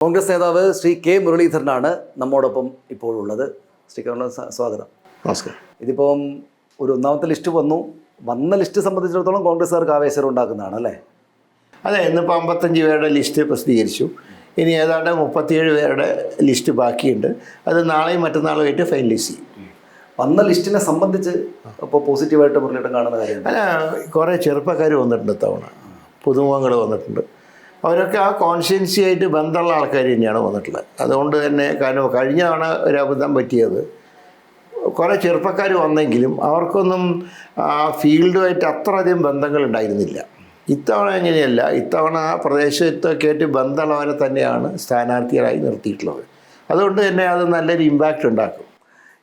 കോൺഗ്രസ് നേതാവ് ശ്രീ കെ മുരളീധരനാണ് നമ്മോടൊപ്പം ഇപ്പോഴുള്ളത്. ശ്രീ കെ സ്വാഗതം. നമസ്കാരം. ഇതിപ്പം ഒരു ഒന്നാമത്തെ ലിസ്റ്റ് വന്ന ലിസ്റ്റ് സംബന്ധിച്ചിടത്തോളം കോൺഗ്രസ്സുകാർക്ക് ആവേശം ഉണ്ടാക്കുന്നതാണ് അല്ലേ? അതെ, ഇന്നിപ്പോൾ 55 പേരുടെ ലിസ്റ്റ് പ്രസിദ്ധീകരിച്ചു. ഇനി ഏതാണ്ട് 37 പേരുടെ ലിസ്റ്റ് ബാക്കിയുണ്ട്. അത് നാളെയും മറ്റന്നാളുമായിട്ട് ഫൈനലൈസ് ചെയ്യും. വന്ന ലിസ്റ്റിനെ സംബന്ധിച്ച് ഇപ്പോൾ പോസിറ്റീവായിട്ട് മുരളിയേട്ടൻ കാണുന്ന കാര്യം അല്ല, കുറേ ചെറുപ്പക്കാർ വന്നിട്ടുണ്ട് തവണ, പുതുമുഖങ്ങൾ വന്നിട്ടുണ്ട്. അവരൊക്കെ ആ കോൺസ്റ്റിറ്റ്യുവൻസി ആയിട്ട് ബന്ധമുള്ള ആൾക്കാർ തന്നെയാണ് വന്നിട്ടുള്ളത്. അതുകൊണ്ട് തന്നെ കാരണം കഴിഞ്ഞ തവണ ഒരു അബദ്ധം പറ്റിയത് കുറേ ചെറുപ്പക്കാർ വന്നെങ്കിലും അവർക്കൊന്നും ഫീൽഡുമായിട്ട് അത്രയധികം ബന്ധങ്ങൾ ഉണ്ടായിരുന്നില്ല. ഇത്തവണ എങ്ങനെയല്ല, ഇത്തവണ ആ പ്രദേശത്തൊക്കെ ആയിട്ട് ബന്ധമുള്ളവരെ തന്നെയാണ് സ്ഥാനാർത്ഥികളായി നിർത്തിയിട്ടുള്ളത്. അതുകൊണ്ട് തന്നെ അത് നല്ലൊരു ഇമ്പാക്റ്റ് ഉണ്ടാക്കും.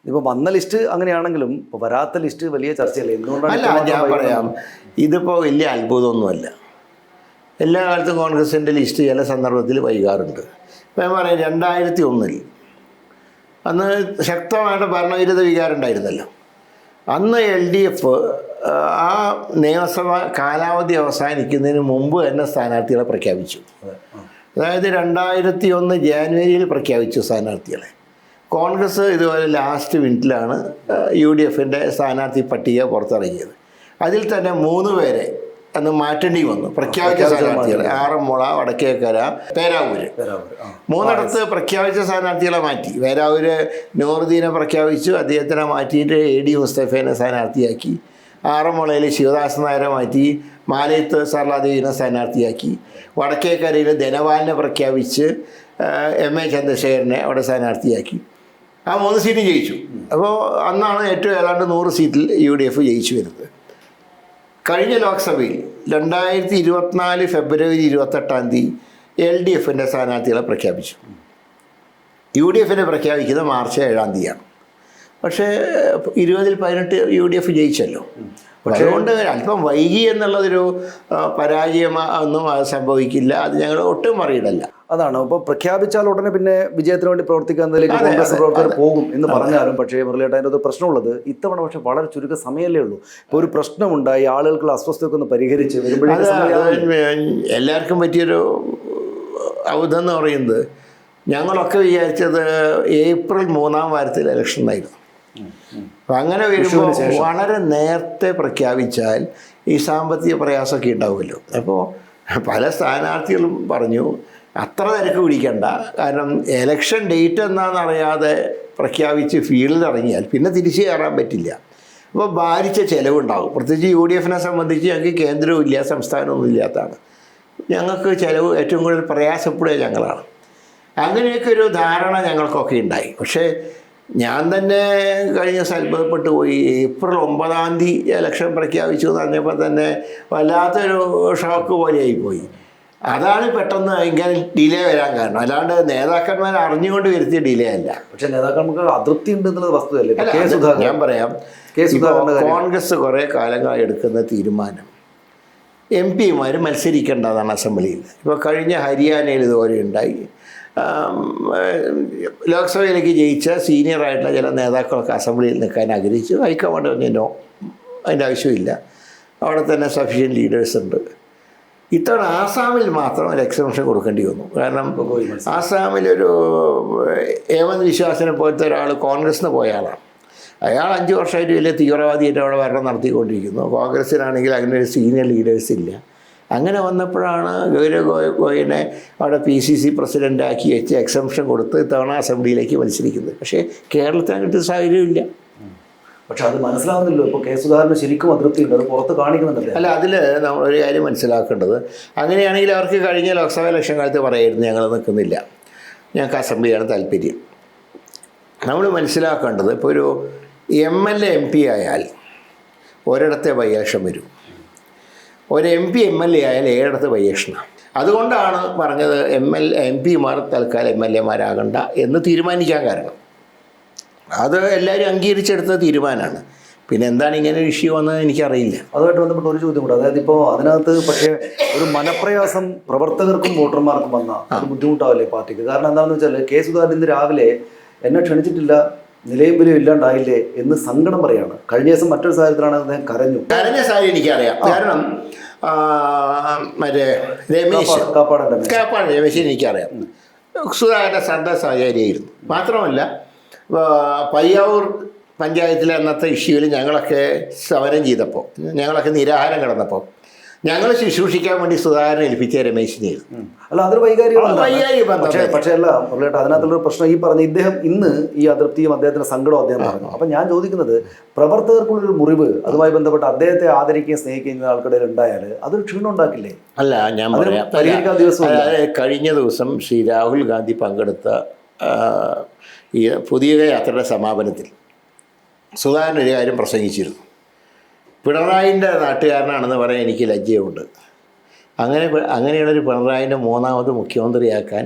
ഇപ്പോൾ വന്ന ലിസ്റ്റ് അങ്ങനെയാണെങ്കിലും ഇപ്പോൾ വരാത്ത ലിസ്റ്റ് വലിയ ചർച്ചയല്ലേ? എന്തുകൊണ്ടാണ്? അല്ല, ഞാൻ പറയാം, ഇതിപ്പോൾ വലിയ അത്ഭുതമൊന്നുമല്ല. എല്ലാ കാലത്തും കോൺഗ്രസിൻ്റെ ലിസ്റ്റ് ചില സന്ദർഭത്തിൽ വൈകാറുണ്ട്. ഇപ്പം ഞാൻ പറയാം, 2001 അന്ന് ശക്തമായിട്ട് ഭരണവിരുദ്ധ വികാരം ഉണ്ടായിരുന്നല്ലോ. അന്ന് LDF ആ നിയമസഭ കാലാവധി അവസാനിക്കുന്നതിന് മുമ്പ് തന്നെ സ്ഥാനാർത്ഥികളെ പ്രഖ്യാപിച്ചു. അതായത് 2001 ജാനുവരിയിൽ പ്രഖ്യാപിച്ചു സ്ഥാനാർത്ഥികളെ. കോൺഗ്രസ് ഇതുപോലെ ലാസ്റ്റ് മിനിറ്റിലാണ് UDFൻ്റെ സ്ഥാനാർത്ഥി പട്ടിക പുറത്തിറങ്ങിയത്. അതിൽ തന്നെ 3 പേരെ അന്ന് മാറ്റേണ്ടി വന്നു. പ്രഖ്യാപിച്ച സ്ഥാനാർത്ഥികൾ ആറന്മുള, വടക്കേക്കര, പേരാവൂര്, 3 പ്രഖ്യാപിച്ച സ്ഥാനാർത്ഥികളെ മാറ്റി. പേരാവൂര് നൂറുദ്ദീനെ പ്രഖ്യാപിച്ചു, അദ്ദേഹത്തിനെ മാറ്റിയിട്ട് AD മുസ്തഫേനെ സ്ഥാനാർത്ഥിയാക്കി. ആറന്മുളയിൽ ശിവദാസൻ നായരെ മാറ്റി, മാലയത്ത് സർലാദേവിനെ സ്ഥാനാർത്ഥിയാക്കി. വടക്കേക്കരയിൽ ധനപാലിനെ പ്രഖ്യാപിച്ച് MA ചന്ദ്രശേഖരനെ അവിടെ സ്ഥാനാർത്ഥിയാക്കി. ആ 3 സീറ്റ് ജയിച്ചു. അപ്പോൾ അന്നാണ് ഏറ്റവും ഏതാണ്ട് 100 സീറ്റിൽ UDF ജയിച്ചു വരുന്നത്. കഴിഞ്ഞ ലോക്സഭയിൽ 2024 ഫെബ്രുവരി 28 LDFൻ്റെ സ്ഥാനാർത്ഥികളെ പ്രഖ്യാപിച്ചു. UDFനെ പ്രഖ്യാപിക്കുന്നത് മാർച്ച് 7 പക്ഷേ 2018 UDF ജയിച്ചല്ലോ. അതുകൊണ്ട് അല്പം വൈകി എന്നുള്ളതൊരു പരാജയം ഒന്നും സംഭവിക്കില്ല. അത് ഞങ്ങൾ ഒട്ടും അറിയിടല്ല. അതാണ് ഇപ്പോൾ പ്രഖ്യാപിച്ചാൽ ഉടനെ പിന്നെ വിജയത്തിന് വേണ്ടി പ്രവർത്തിക്കുന്നതിലേക്ക് കോൺഗ്രസ് പ്രവർത്തകർ പോകും എന്ന് പറഞ്ഞാലും, പക്ഷേ മുരളിയേട്ടൻ അതിൻ്റെ ഒരു പ്രശ്നമുള്ളത് ഇത്തവണ പക്ഷേ വളരെ ചുരുക്ക സമയമല്ലേ ഉള്ളൂ. ഇപ്പോൾ ഒരു പ്രശ്നമുണ്ടായി, ആളുകൾക്കുള്ള അസ്വസ്ഥതയൊക്കെ ഒന്ന് പരിഹരിച്ച് വരുമ്പോഴേക്കും എല്ലാവർക്കും പറ്റിയൊരു അബദ്ധം എന്ന് പറയുന്നത്, ഞങ്ങളൊക്കെ വിചാരിച്ചത് ഏപ്രിൽ 3-ാം വാരത്തിൽ ഇലക്ഷൻ ആയിരുന്നു. അപ്പം അങ്ങനെ വരുമ്പോൾ വളരെ നേരത്തെ പ്രഖ്യാപിച്ചാൽ ഈ സാമ്പത്തിക പ്രയാസമൊക്കെ ഉണ്ടാവുമല്ലോ. അപ്പോൾ പല സ്ഥാനാർത്ഥികളും പറഞ്ഞു അത്ര തിരക്ക് പിടിക്കണ്ട, കാരണം എലക്ഷൻ ഡേറ്റ് എന്താണെന്നറിയാതെ പ്രഖ്യാപിച്ച് ഫീൽഡിൽ ഇറങ്ങിയാൽ പിന്നെ തിരിച്ചു കയറാൻ പറ്റില്ല. അപ്പോൾ ഭാരിച്ച ചിലവുണ്ടാകും. പ്രത്യേകിച്ച് UDFനെ സംബന്ധിച്ച് ഞങ്ങൾക്ക് കേന്ദ്രവും ഇല്ല, സംസ്ഥാനമൊന്നും ഇല്ലാത്തതാണ്. ഞങ്ങൾക്ക് ചിലവ് ഏറ്റവും കൂടുതൽ പ്രയാസപ്പെടുക ഞങ്ങളാണ്. അങ്ങനെയൊക്കെ ഒരു ധാരണ ഞങ്ങൾക്കൊക്കെ ഉണ്ടായി. പക്ഷേ ഞാൻ തന്നെ കഴിഞ്ഞ അത്ഭുതപ്പെട്ടു പോയി. ഏപ്രിൽ 9 ഇലക്ഷൻ പ്രഖ്യാപിച്ചു എന്ന് പറഞ്ഞപ്പോൾ തന്നെ വല്ലാത്തൊരു ഷോക്ക് പോലെയായിപ്പോയി. അതാണ് പെട്ടെന്ന് ഇങ്ങനെ ഡിലേ വരാൻ കാരണം. അല്ലാണ്ട് നേതാക്കന്മാർ അറിഞ്ഞുകൊണ്ട് വരുത്തിയ ഡിലേ അല്ല. പക്ഷേ നേതാക്കന്മാർക്ക് അതൃപ്തി ഉണ്ട് എന്നുള്ളത് വസ്തുതയല്ലേ? ഞാൻ പറയാം, കോൺഗ്രസ് കുറേ കാലങ്ങളായി എടുക്കുന്ന തീരുമാനം MP മാർ മത്സരിക്കേണ്ടതാണ് അസംബ്ലിയിൽ. ഇപ്പോൾ കഴിഞ്ഞ ഹരിയാനയിൽ ഇതുപോലെ ഉണ്ടായി. ലോക്സഭയിലേക്ക് ജയിച്ച സീനിയറായിട്ടുള്ള ചില നേതാക്കളൊക്കെ അസംബ്ലിയിൽ നിൽക്കാൻ ആഗ്രഹിച്ചു. ഹൈക്കമാൻഡ് പറഞ്ഞോ, അതിൻ്റെ ആവശ്യമില്ല, അവിടെ തന്നെ സഫീഷ്യൻറ്റ് ലീഡേഴ്സ് ഉണ്ട്. ഇത്തവണ ആസാമിൽ മാത്രം ഒരു എക്സംഷൻ കൊടുക്കേണ്ടി വന്നു. കാരണം ആസാമിലൊരു ഹേമന്ത് വിശ്വാസിനെ പോലത്തെ ഒരാൾ കോൺഗ്രസ്സിന് പോയ ആളാണ്. അയാൾ 5 വർഷമായിട്ട് വലിയ തീവ്രവാദിയായിട്ട് അവിടെ ഭരണം നടത്തിക്കൊണ്ടിരിക്കുന്നു. കോൺഗ്രസ്സിനാണെങ്കിൽ അങ്ങനെ ഒരു സീനിയർ ലീഡേഴ്സ് ഇല്ല. അങ്ങനെ വന്നപ്പോഴാണ് ഗൗരവ് ഗോയനെ അവിടെ PCC പ്രസിഡൻ്റാക്കി വെച്ച് എക്സംഷൻ കൊടുത്ത് ഇത്തവണ അസംബ്ലിയിലേക്ക് മത്സരിക്കുന്നത്. പക്ഷേ കേരളത്തിൽ അങ്ങനത്തെ സാഹചര്യമില്ല. പക്ഷെ അത് മനസ്സിലാവുന്നില്ലോ. ഇപ്പോൾ കെ സുധാകരന് ശരിക്കും അതൃപ്തി ഉണ്ട്, അത് പുറത്ത് കാണിക്കുന്നുണ്ടല്ലേ? അല്ല, അതിൽ നമ്മളൊരു കാര്യം മനസ്സിലാക്കേണ്ടത്, അങ്ങനെയാണെങ്കിൽ അവർക്ക് കഴിഞ്ഞ ലോക്സഭാ ഇലക്ഷൻ കാലത്ത് പറയായിരുന്നു ഞങ്ങൾ നിൽക്കുന്നില്ല, ഞങ്ങൾക്ക് അസംബ്ലിയാണ് താല്പര്യം. നമ്മൾ മനസ്സിലാക്കേണ്ടത്, ഇപ്പോൾ ഒരു MLA MP ആയാൽ ഒരിടത്തെ ബൈ ഇലക്ഷൻ വരും, ഒരു MP MLA ആയാൽ 7 ബൈ ഇലക്ഷനാണ്. അതുകൊണ്ടാണ് പറഞ്ഞത് MP മാർ തൽക്കാലം MLA മാരാകണ്ട എന്ന് തീരുമാനിക്കാൻ കാരണം. അത് എല്ലാവരും അംഗീകരിച്ചെടുത്ത തീരുമാനമാണ്. പിന്നെ എന്താണ് ഇങ്ങനെ ഒരു ഇഷ്യൂ വന്നത് എനിക്കറിയില്ല. അതുമായിട്ട് ബന്ധപ്പെട്ട ഒരു ചോദ്യം കൂടെ, അതായത് ഇപ്പോൾ അതിനകത്ത് പക്ഷേ ഒരു മനപ്രയാസം പ്രവർത്തകർക്കും വോട്ടർമാർക്കും വന്ന അത് ബുദ്ധിമുട്ടാവില്ലേ പാർട്ടിക്ക്? കാരണം എന്താണെന്ന് വെച്ചാൽ കെ സുധാകരൻ ഇന്ന് രാവിലെ എന്നെ ക്ഷണിച്ചിട്ടില്ല, നിലയും വിലയും ഇല്ലാണ്ടായില്ലേ എന്ന് സങ്കടം പറയാണ്. കഴിഞ്ഞ ദിവസം മറ്റൊരു സാഹചര്യത്തിലാണ് അദ്ദേഹം കരഞ്ഞ സാഹചര്യം എനിക്കറിയാം. കാരണം മറ്റേ രമേശ് കാപ്പാട് രമേശ് എനിക്കറിയാം. സുധാകരൻ്റെ ശ്രദ്ധ സഹചര്യമായിരുന്നു. മാത്രമല്ല പയ്യാവൂർ പഞ്ചായത്തിലെ അന്നത്തെ ഇഷ്യൂവിൽ ഞങ്ങളൊക്കെ സമരം ചെയ്തപ്പോൾ, ഞങ്ങളൊക്കെ നിരാഹാരം കിടന്നപ്പോൾ ഞങ്ങൾ ശുശ്രൂഷിക്കാൻ വേണ്ടി സുധാകരനെ ഏൽപ്പിച്ച രമേശിനെയായിരുന്നു. അല്ല, അതൊരു വൈകാരിക ബന്ധം. പക്ഷേ അല്ല മുരളിയേട്ടാ, അതിനകത്തുള്ളൊരു പ്രശ്നം ഈ പറഞ്ഞ ഇദ്ദേഹം ഇന്ന് ഈ അതൃപ്തിയും അദ്ദേഹത്തിന്റെ സങ്കടവും അദ്ദേഹം പറഞ്ഞു. അപ്പം ഞാൻ ചോദിക്കുന്നത്, പ്രവർത്തകർക്കുള്ളൊരു മുറിവ് അതുമായി ബന്ധപ്പെട്ട് അദ്ദേഹത്തെ ആദരിക്കുകയും സ്നേഹിക്കുന്ന ആൾക്കിടയിൽ ഉണ്ടായാൽ അതൊരു ക്ഷീണം ഉണ്ടാക്കില്ലേ? അല്ല, ഞാൻ പറയാം. കഴിഞ്ഞ ദിവസം ശ്രീ രാഹുൽ ഗാന്ധി പങ്കെടുത്ത ഈ പുതിയ യാത്രയുടെ സമാപനത്തിൽ സുധാകരൻ ഒരു കാര്യം പ്രസംഗിച്ചിരുന്നു. പിണറായിൻ്റെ നാട്ടുകാരനാണെന്ന് പറയാൻ എനിക്ക് ലജ്ജയുണ്ട്. അങ്ങനെയുള്ളൊരു പിണറായിൻ്റെ മൂന്നാമത് മുഖ്യമന്ത്രിയാക്കാൻ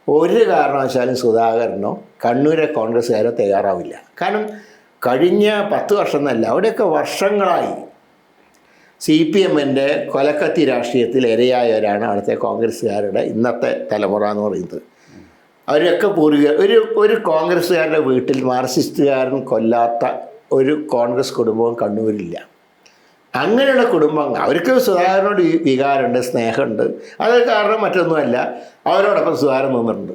ഒരു കാരണവശാലും സുധാകരനോ കണ്ണൂരെ കോൺഗ്രസ്സുകാരോ തയ്യാറാവില്ല. കാരണം കഴിഞ്ഞ 10 വർഷം എന്നല്ല, അവിടെയൊക്കെ വർഷങ്ങളായി CPM-ൻ്റെ കൊലക്കത്തി രാഷ്ട്രീയത്തിൽ ഇരയായവരാണ് അവിടുത്തെ കോൺഗ്രസ്സുകാരുടെ ഇന്നത്തെ തലമുറ എന്ന് പറയുന്നത്. അവരൊക്കെ ഒരു കോൺഗ്രസ്സുകാരുടെ വീട്ടിൽ മാർക്സിസ്റ്റുകാരൻ കൊല്ലാത്ത ഒരു കോൺഗ്രസ് കുടുംബവും കണ്ണൂരില്ല. അങ്ങനെയുള്ള കുടുംബങ്ങൾ, അവർക്ക് സുധാകരനോട് വികാരമുണ്ട്, സ്നേഹമുണ്ട്. അത് കാരണം മറ്റൊന്നുമല്ല, അവരോടൊപ്പം സുധാകരൻ നിന്നിട്ടുണ്ട്.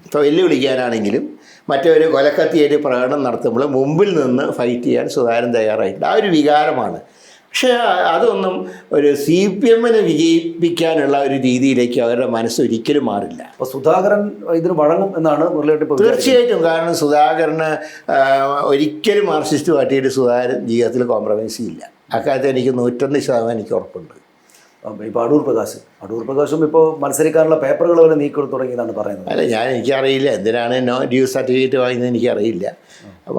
ഇപ്പോൾ വെല്ലുവിളിക്കാനാണെങ്കിലും മറ്റൊരു കൊലക്കത്തിയായിട്ട് പ്രകടനം നടത്തുമ്പോൾ മുമ്പിൽ നിന്ന് ഫൈറ്റ് ചെയ്യാൻ സുധാകരൻ തയ്യാറായിട്ടുണ്ട്. ആ ഒരു വികാരമാണ്. പക്ഷേ അതൊന്നും ഒരു CPM-നെ വിജയിപ്പിക്കാനുള്ള ഒരു രീതിയിലേക്ക് അവരുടെ മനസ്സ് ഒരിക്കലും മാറില്ല. അപ്പോൾ സുധാകരൻ ഇതിന് വഴങ്ങും എന്നാണ് മുരളിയേട്ടൻ? തീർച്ചയായിട്ടും. കാരണം സുധാകരന് ഒരിക്കലും മാർക്സിസ്റ്റ് പാർട്ടിയുടെ സുധാകരൻ ജീവിതത്തിൽ കോംപ്രമൈസ് ചെയ്യില്ല. അക്കാര്യത്തിൽ എനിക്ക് 101% എനിക്ക് ഉറപ്പുണ്ട്. ഇപ്പോൾ അടൂർ പ്രകാശും ഇപ്പോൾ മത്സരിക്കാനുള്ള പേപ്പറുകൾ വരെ നീക്കി തുടങ്ങിയെന്നാണ് പറയുന്നത്. അല്ല, എനിക്കറിയില്ല എന്തിനാണ് നോ ഡ്യൂ സർട്ടിഫിക്കറ്റ് വാങ്ങിയത്, എനിക്കറിയില്ല.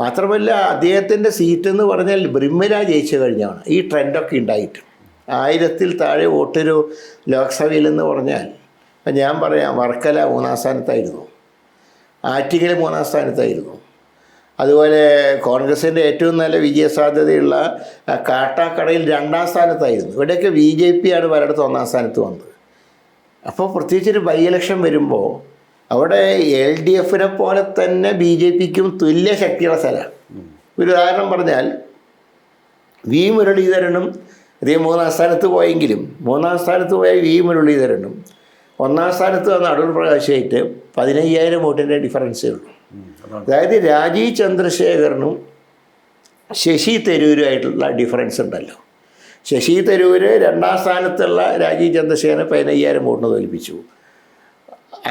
മാത്രമല്ല, അദ്ദേഹത്തിൻ്റെ സീറ്റ് എന്ന് പറഞ്ഞാൽ ബ്രിമില ജയിച്ചു കഴിഞ്ഞാണ് ഈ ട്രെൻഡൊക്കെ ഉണ്ടായിട്ട്. 1000-ൽ താഴെ വോട്ടൊരു ലോക്സഭയിലെന്ന് പറഞ്ഞാൽ, ഞാൻ പറയാം, വർക്കല 3-ാം സ്ഥാനത്തായിരുന്നു, ആറ്റിങ്ങൽ 3-ാം സ്ഥാനത്തായിരുന്നു. അതുപോലെ കോൺഗ്രസിൻ്റെ ഏറ്റവും നല്ല വിജയസാധ്യതയുള്ള കാട്ടാക്കടയിൽ 2-ാം സ്ഥാനത്തായിരുന്നു. ഇവിടെയൊക്കെ BJP ആണ് പലയിടത്തും 1-ാം സ്ഥാനത്ത് വന്നത്. അപ്പോൾ പ്രത്യേകിച്ചൊരു ബൈ ഇലക്ഷൻ വരുമ്പോൾ അവിടെ LDF-നെ പോലെ തന്നെ BJP-ക്കും തുല്യ ശക്തിയുള്ള സ്ഥലമാണ്. ഒരു ഉദാഹരണം പറഞ്ഞാൽ, വി മുരളീധരനും ഇതേ 3-ാം സ്ഥാനത്ത് പോയെങ്കിലും 3-ാം സ്ഥാനത്ത് പോയ വി മുരളീധരനും 1-ാം സ്ഥാനത്ത് വന്ന അടൂർ പ്രകാശായിട്ട് 15,000 വോട്ടിൻ്റെ ഡിഫറൻസേ ഉള്ളൂ. അതായത് രാജീവ് ചന്ദ്രശേഖരനും ശശി തരൂരുമായിട്ടുള്ള ഡിഫറൻസ് ഉണ്ടല്ലോ. ശശി തരൂർ 2-ാം സ്ഥാനത്തുള്ള രാജീവ് ചന്ദ്രശേഖരനെ 15,000 വോട്ടിന് തോൽപ്പിച്ചു.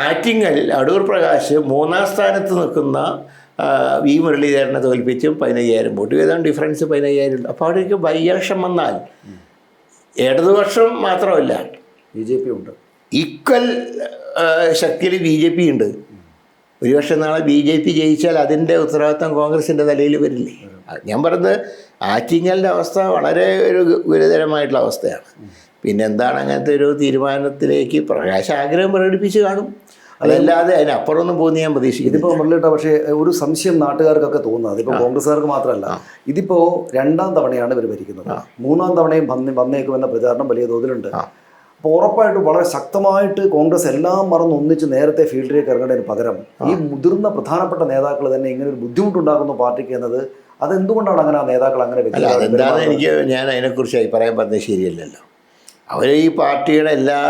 ആറ്റിങ്ങൽ അടൂർ പ്രകാശ് 3-ാം സ്ഥാനത്ത് നിൽക്കുന്ന വി മുരളീധരനെ തോൽപ്പിച്ചും 15,000 വോട്ട്. ഏതാണ്ട് ഡിഫറൻസ് 15,000 ഉണ്ട്. അപ്പോൾ അവിടേക്ക് ബൈ ഇലക്ഷൻ വന്നാൽ ഇടതുപക്ഷം മാത്രമല്ല, BJP ഉണ്ട്. ഈക്വൽ ശക്തിയിൽ BJP ഉണ്ട്. ഒരുപക്ഷെ നാളെ BJP ജയിച്ചാൽ അതിൻ്റെ ഉത്തരവാദിത്തം കോൺഗ്രസിൻ്റെ തലയിൽ വരില്ലേ? ഞാൻ പറയുന്നത് ആറ്റിങ്ങലിൻ്റെ അവസ്ഥ വളരെ ഒരു ഗുരുതരമായിട്ടുള്ള അവസ്ഥയാണ്. പിന്നെ എന്താണ് അങ്ങനത്തെ ഒരു തീരുമാനത്തിലേക്ക് പ്രകാശ് ആഗ്രഹം പ്രകടിപ്പിച്ച് കാണും, അതല്ലാതെ അതിനപ്പുറമൊന്നും പോകുന്ന ഞാൻ പ്രതീക്ഷിക്കുന്നു. ഇതിപ്പോൾ മുരളിയേട്ടാ, പക്ഷേ ഒരു സംശയം നാട്ടുകാർക്കൊക്കെ തോന്നുന്നത്, അതിപ്പോൾ കോൺഗ്രസ്സുകാർക്ക് മാത്രമല്ല, ഇതിപ്പോൾ 2-ാം തവണയാണ് ഇവർ ഭരിക്കുന്നത്. 3-ാം തവണയും വന്നേക്കുമെന്ന പ്രചാരണം വലിയ തോതിലുണ്ട്. അപ്പോൾ ഉറപ്പായിട്ടും വളരെ ശക്തമായിട്ട് കോൺഗ്രസ് എല്ലാം മറന്ന് ഒന്നിച്ച് നേരത്തെ ഫീൽഡിലേക്ക് ഇറങ്ങുന്നതിന് പകരം ഈ മുതിർന്ന പ്രധാനപ്പെട്ട നേതാക്കൾ തന്നെ ഇങ്ങനെ ഒരു ബുദ്ധിമുട്ടുണ്ടാക്കുന്നു പാർട്ടിക്ക് എന്നത്, അതെന്തുകൊണ്ടാണ് അങ്ങനെ ആ നേതാക്കൾ അങ്ങനെ? അതെന്താണ് ഞാൻ അതിനെക്കുറിച്ച് അഭിപ്രായം പറഞ്ഞത് ശരിയല്ലല്ലോ. അവർ ഈ പാർട്ടിയുടെ എല്ലാ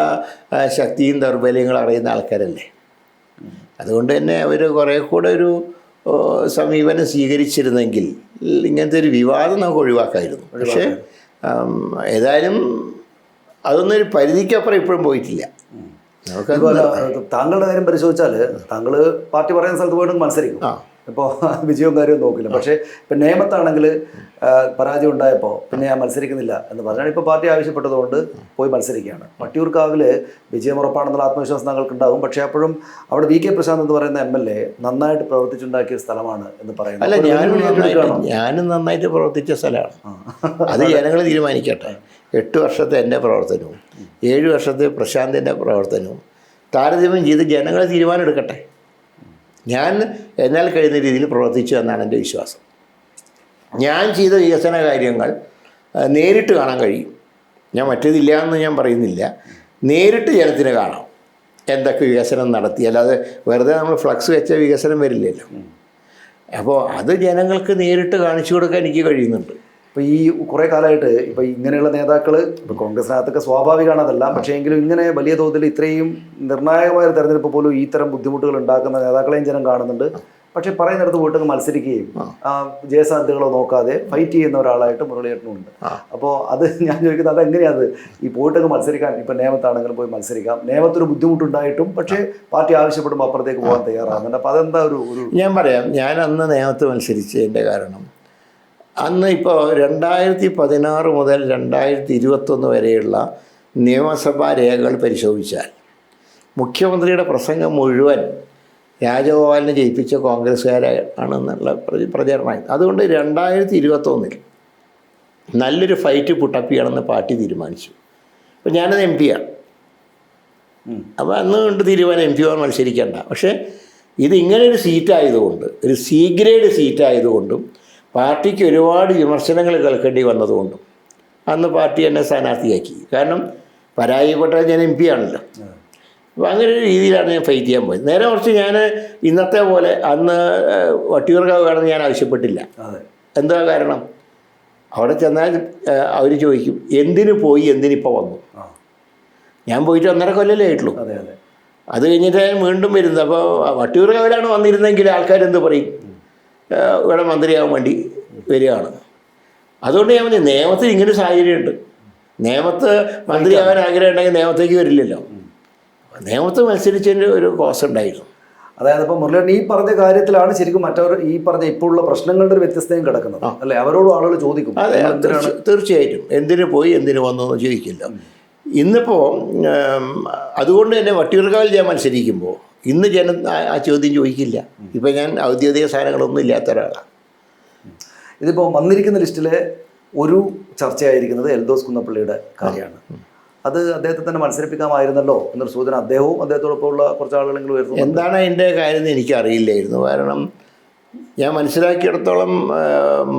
ശക്തിയും ദൗർബല്യങ്ങളും അറിയുന്ന ആൾക്കാരല്ലേ. അതുകൊണ്ട് തന്നെ അവർ കുറേ കൂടെ ഒരു സമീപനം സ്വീകരിച്ചിരുന്നെങ്കിൽ ഇങ്ങനത്തെ ഒരു വിവാദം നമുക്ക് ഒഴിവാക്കാമായിരുന്നു. പക്ഷേ ഏതായാലും അതൊന്നും ഒരു പരിധിക്കപ്പുറം ഇപ്പോഴും പോയിട്ടില്ല. താങ്കളുടെ കാര്യം പരിശോധിച്ചാൽ താങ്കൾ പാർട്ടി പറയുന്ന സ്ഥലത്ത് പോയിട്ട് മത്സരിക്കും. ഇപ്പോൾ വിജയവും കാര്യവും നോക്കില്ല. പക്ഷേ ഇപ്പം നേമത്താണെങ്കിൽ പരാജയം ഉണ്ടായപ്പോൾ പിന്നെ ഞാൻ മത്സരിക്കുന്നില്ല എന്ന് പറഞ്ഞാൽ ഇപ്പോൾ പാർട്ടി ആവശ്യപ്പെട്ടതുകൊണ്ട് പോയി മത്സരിക്കുകയാണ്. വട്ടിയൂർക്കാവിൽ വിജയം ഉറപ്പാണെന്നുള്ള ആത്മവിശ്വാസം താങ്കൾക്ക് ഉണ്ടാകും. പക്ഷേ അപ്പോഴും അവിടെ VK പ്രശാന്ത് എന്ന് പറയുന്ന MLA നന്നായിട്ട് പ്രവർത്തിച്ചുണ്ടാക്കിയ സ്ഥലമാണ് എന്ന് പറയുന്നത്. അല്ല, ഞാനും നന്നായിട്ട് പ്രവർത്തിച്ച സ്ഥലമാണ്. അത് ജനങ്ങൾ തീരുമാനിക്കട്ടെ. 8 വർഷത്തെ എൻ്റെ പ്രവർത്തനവും 7 വർഷത്തെ പ്രശാന്തിൻ്റെ പ്രവർത്തനവും താരതമ്യം ചെയ്ത് ജനങ്ങൾ തീരുമാനം എടുക്കട്ടെ. ഞാൻ എന്നാൽ കഴിയുന്ന രീതിയിൽ പ്രവർത്തിച്ചു എന്നാണ് എൻ്റെ വിശ്വാസം. ഞാൻ ചെയ്ത വികസന കാര്യങ്ങൾ നേരിട്ട് കാണാൻ കഴിയും. ഞാൻ മറ്റേതില്ല എന്ന് ഞാൻ പറയുന്നില്ല. നേരിട്ട് ജനത്തിന് കാണാം എന്തൊക്കെ വികസനം നടത്തി. അല്ലാതെ വെറുതെ നമ്മൾ ഫ്ലക്സ് വെച്ച വികസനം വരില്ലല്ലോ. അപ്പോൾ അത് ജനങ്ങൾക്ക് നേരിട്ട് കാണിച്ചു കൊടുക്കാൻ എനിക്ക് കഴിയുന്നുണ്ട്. ഇപ്പോൾ ഈ കുറേ കാലമായിട്ട് ഇപ്പോൾ ഇങ്ങനെയുള്ള നേതാക്കൾ ഇപ്പോൾ കോൺഗ്രസിനകത്തൊക്കെ സ്വാഭാവികമാണ് അതെല്ലാം, പക്ഷേ എങ്കിലും ഇങ്ങനെ വലിയ തോതിൽ ഇത്രയും നിർണായകമായ ഒരു തെരഞ്ഞെടുപ്പ് പോലും ഈ തരം ബുദ്ധിമുട്ടുകൾ ഉണ്ടാക്കുന്ന നേതാക്കളെയും ജനം കാണുന്നുണ്ട്. പക്ഷേ പറയുന്നിടത്ത് പോയിട്ട് മത്സരിക്കുകയും ജയസാധ്യതകളോ നോക്കാതെ ഫൈറ്റ് ചെയ്യുന്ന ഒരാളായിട്ട് മുരളിയേട്ടനുണ്ട്. അപ്പോൾ അത് ഞാൻ ചോദിക്കുന്നത് അതെങ്ങനെയാണ് ഈ പോയിട്ടൊക്കെ മത്സരിക്കാൻ? ഇപ്പം നേമത്താണെങ്കിലും പോയി മത്സരിക്കാം, നേമത്തൊരു ബുദ്ധിമുട്ടുണ്ടായിട്ടും പക്ഷേ പാർട്ടി ആവശ്യപ്പെടുമ്പോൾ അപ്പുറത്തേക്ക് പോകാൻ തയ്യാറാകുന്നുണ്ട്. അപ്പോൾ അതെന്താ ഒരു ഞാൻ പറയാം. ഞാൻ അന്ന് നേമത്ത് മത്സരിച്ചതിൻ്റെ കാരണം അന്ന് ഇപ്പോൾ 2016 മുതൽ 2021 വരെയുള്ള നിയമസഭാ രേഖകൾ പരിശോധിച്ചാൽ മുഖ്യമന്ത്രിയുടെ പ്രസംഗം മുഴുവൻ രാജഗോപാലിനെ ജയിപ്പിച്ച കോൺഗ്രസ്സുകാരാണെന്നുള്ള പ്രചരണമായി. അതുകൊണ്ട് 2021 നല്ലൊരു ഫൈറ്റ് പുട്ടപ്പ് ചെയ്യണമെന്ന് പാർട്ടി തീരുമാനിച്ചു. അപ്പോൾ ഞാനത് MP ആണ്. അപ്പോൾ അന്ന് കൊണ്ട് തീരുമാനം MP മത്സരിക്കേണ്ട. പക്ഷേ ഇത് ഇങ്ങനെയൊരു സീറ്റായതുകൊണ്ട്, ഒരു C ഗ്രേഡ് സീറ്റായതുകൊണ്ടും പാർട്ടിക്ക് ഒരുപാട് വിമർശനങ്ങൾ കേൾക്കേണ്ടി വന്നതുകൊണ്ടും അന്ന് പാർട്ടി എന്നെ സ്ഥാനാർത്ഥിയാക്കി. കാരണം പരാജയപ്പെട്ട ഞാൻ MP ആണല്ലോ. അപ്പോൾ അങ്ങനെ ഒരു രീതിയിലാണ് ഞാൻ ഫൈറ്റ് ചെയ്യാൻ പോയത്. നേരെ കുറച്ച് ഞാൻ ഇന്നത്തെ പോലെ അന്ന് വട്ടിയൂർക്കാവ് വേണമെന്ന് ഞാൻ ആവശ്യപ്പെട്ടില്ല. എന്താ കാരണം? അവിടെ ചെന്നാൽ അവർ ചോദിക്കും എന്തിനു പോയി, എന്തിനിപ്പോൾ വന്നു. ഞാൻ പോയിട്ട് 1.5 കൊല്ലമല്ലേ ആയിട്ടുള്ളൂ. അത് കഴിഞ്ഞിട്ട് ഞാൻ വീണ്ടും വരുന്നത്. അപ്പോൾ വട്ടിയൂർക്കാവിലാണ് വന്നിരുന്നെങ്കിൽ ആൾക്കാരെന്ത് പറയും? ഇവിടെ മന്ത്രിയാവാൻ വേണ്ടി വരികയാണ്. അതുകൊണ്ട് ഞാൻ പറഞ്ഞു നേമത്തിൽ ഇങ്ങനെ ഒരു സാഹചര്യമുണ്ട്. നേമത്ത് മന്ത്രിയാവാൻ ആഗ്രഹം ഉണ്ടെങ്കിൽ നേമത്തേക്ക് വരില്ലല്ലോ. നേമത്ത് മത്സരിച്ചതിൻ്റെ ഒരു കോസ് ഉണ്ടായിരുന്നു. അതായത് ഇപ്പോൾ മുരളിയേട്ടൻ ഈ പറഞ്ഞ കാര്യത്തിലാണ് ശരിക്കും മറ്റവർ ഈ പറഞ്ഞ ഇപ്പോൾ ഉള്ള പ്രശ്നങ്ങളുടെ ഒരു വ്യത്യസ്തയും കിടക്കുന്നത് അല്ലേ? അവരോടും ആളുകൾ ചോദിക്കും. അതെ, തീർച്ചയായിട്ടും എന്തിനു പോയി എന്തിനു വന്നു എന്ന് ചോദിക്കില്ല. ഇന്നിപ്പോൾ അതുകൊണ്ട് തന്നെ വട്ടിയൂർക്കാവിൽ ഞാൻ മത്സരിക്കുമ്പോൾ ഇന്ന് ജനം ആ ചോദ്യം ചോദിക്കില്ല. ഇപ്പം ഞാൻ ഔദ്യോഗിക സാധനങ്ങളൊന്നും ഇല്ലാത്ത ഒരാളാണ്. ഇതിപ്പോൾ വന്നിരിക്കുന്ന ലിസ്റ്റിലെ ഒരു ചർച്ചയായിരിക്കുന്നത് എൽദോസ് കുന്നപ്പള്ളിയുടെ കാര്യമാണ്. അത് അദ്ദേഹത്തെ തന്നെ മത്സരിപ്പിക്കാമായിരുന്നല്ലോ എന്നൊരു സൂചന അദ്ദേഹവും അദ്ദേഹത്തോടൊപ്പമുള്ള കുറച്ച് ആളുകളെങ്കിലും വരുന്നു. എന്താണ് അതിൻ്റെ കാര്യം എന്ന് എനിക്കറിയില്ലായിരുന്നു. കാരണം ഞാൻ മനസ്സിലാക്കിയിടത്തോളം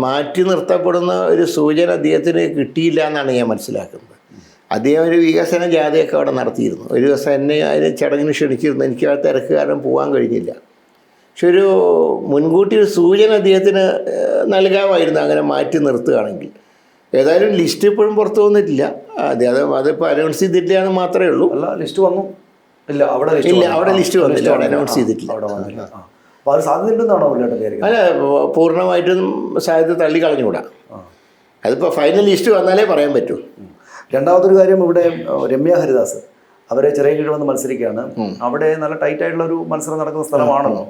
മാറ്റി നിർത്തപ്പെടുന്ന ഒരു സൂചന അദ്ദേഹത്തിന് കിട്ടിയില്ല എന്നാണ് ഞാൻ മനസ്സിലാക്കുന്നത്. അദ്ദേഹം ഒരു വികസന ജാഥയൊക്കെ അവിടെ നടത്തിയിരുന്നു. ഒരു ദിവസം എന്നെ അതിന് ചടങ്ങിന് ക്ഷണിച്ചിരുന്നു. എനിക്ക് ആ തിരക്ക് കാരണം പോകാൻ കഴിഞ്ഞില്ല. പക്ഷെ ഒരു മുൻകൂട്ടി ഒരു സൂചന അദ്ദേഹത്തിന് നൽകാമായിരുന്നു അങ്ങനെ മാറ്റി നിർത്തുകയാണെങ്കിൽ. ഏതായാലും ലിസ്റ്റ് ഇപ്പോഴും പുറത്തു വന്നിട്ടില്ല. അദ്ദേഹം അതിപ്പോൾ അനൗൺസ് ചെയ്തിട്ടില്ല എന്ന് മാത്രമേ ഉള്ളൂ. അല്ല, ലിസ്റ്റ് വന്നു ഇല്ല? അവിടെ ലിസ്റ്റ് വന്നില്ല, അവിടെ അനൗൺസ് ചെയ്തിട്ടില്ല. അപ്പോൾ അത് സാധ്യതയുണ്ടെന്നാണോ? അല്ല, പൂർണ്ണമായിട്ടും സാധ്യത തള്ളിക്കളഞ്ഞുകൂടാ. അതിപ്പോൾ ഫൈനൽ ലിസ്റ്റ് വന്നാലേ പറയാൻ പറ്റൂ. രണ്ടാമതൊരു കാര്യം, ഇവിടെ രമ്യ ഹരിദാസ് അവരെ ചെറിയ കീഴിൽ വന്ന് മത്സരിക്കുകയാണ്. അവിടെ നല്ല ടൈറ്റ് ആയിട്ടുള്ള ഒരു മത്സരം നടക്കുന്ന സ്ഥലമാണല്ലോ.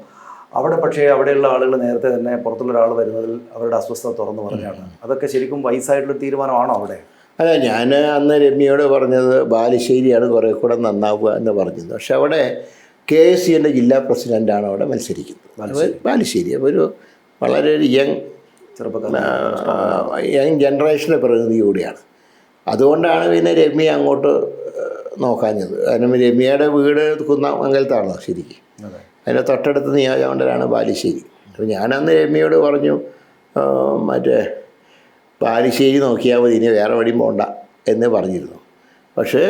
അവിടെ പക്ഷേ അവിടെയുള്ള ആളുകൾ നേരത്തെ തന്നെ പുറത്തുള്ള ഒരാൾ വരുന്നതിൽ അവരുടെ അസ്വസ്ഥത തുറന്നു പറഞ്ഞാണ്. അതൊക്കെ ശരിക്കും വയസ്സായിട്ടുള്ളൊരു തീരുമാനമാണോ അവിടെ? അല്ല, ഞാൻ അന്ന് രമ്യയോട് പറഞ്ഞത് ബാലുശ്ശേരിയാണ് കുറേ കൂടെ നന്നാവുക എന്ന് പറഞ്ഞത്. പക്ഷെ അവിടെ KSCൻ്റെ ജില്ലാ പ്രസിഡൻ്റാണ് അവിടെ മത്സരിക്കുന്നത്, ബാലുശ്ശേരി. അപ്പോൾ ഒരു വളരെ ഒരു യങ് ജനറേഷൻ്റെ പ്രതിനിധി കൂടിയാണ്. അതുകൊണ്ടാണ് പിന്നെ രമ്യ അങ്ങോട്ട് നോക്കാഞ്ഞത്. കാരണം രമ്യയുടെ വീട് കുന്നമംഗലത്താണ് ശരിക്കും. അതിൻ്റെ തൊട്ടടുത്ത നിയോജകമണ്ഡലമാണ് ബാലുശ്ശേരി. അപ്പോൾ ഞാനന്ന് രമ്യയോട് പറഞ്ഞു മറ്റേ ബാലുശ്ശേരി നോക്കിയാൽ മതി, ഇനി വേറെ വഴിയും പോകണ്ട എന്ന് പറഞ്ഞിരുന്നു. പക്ഷേ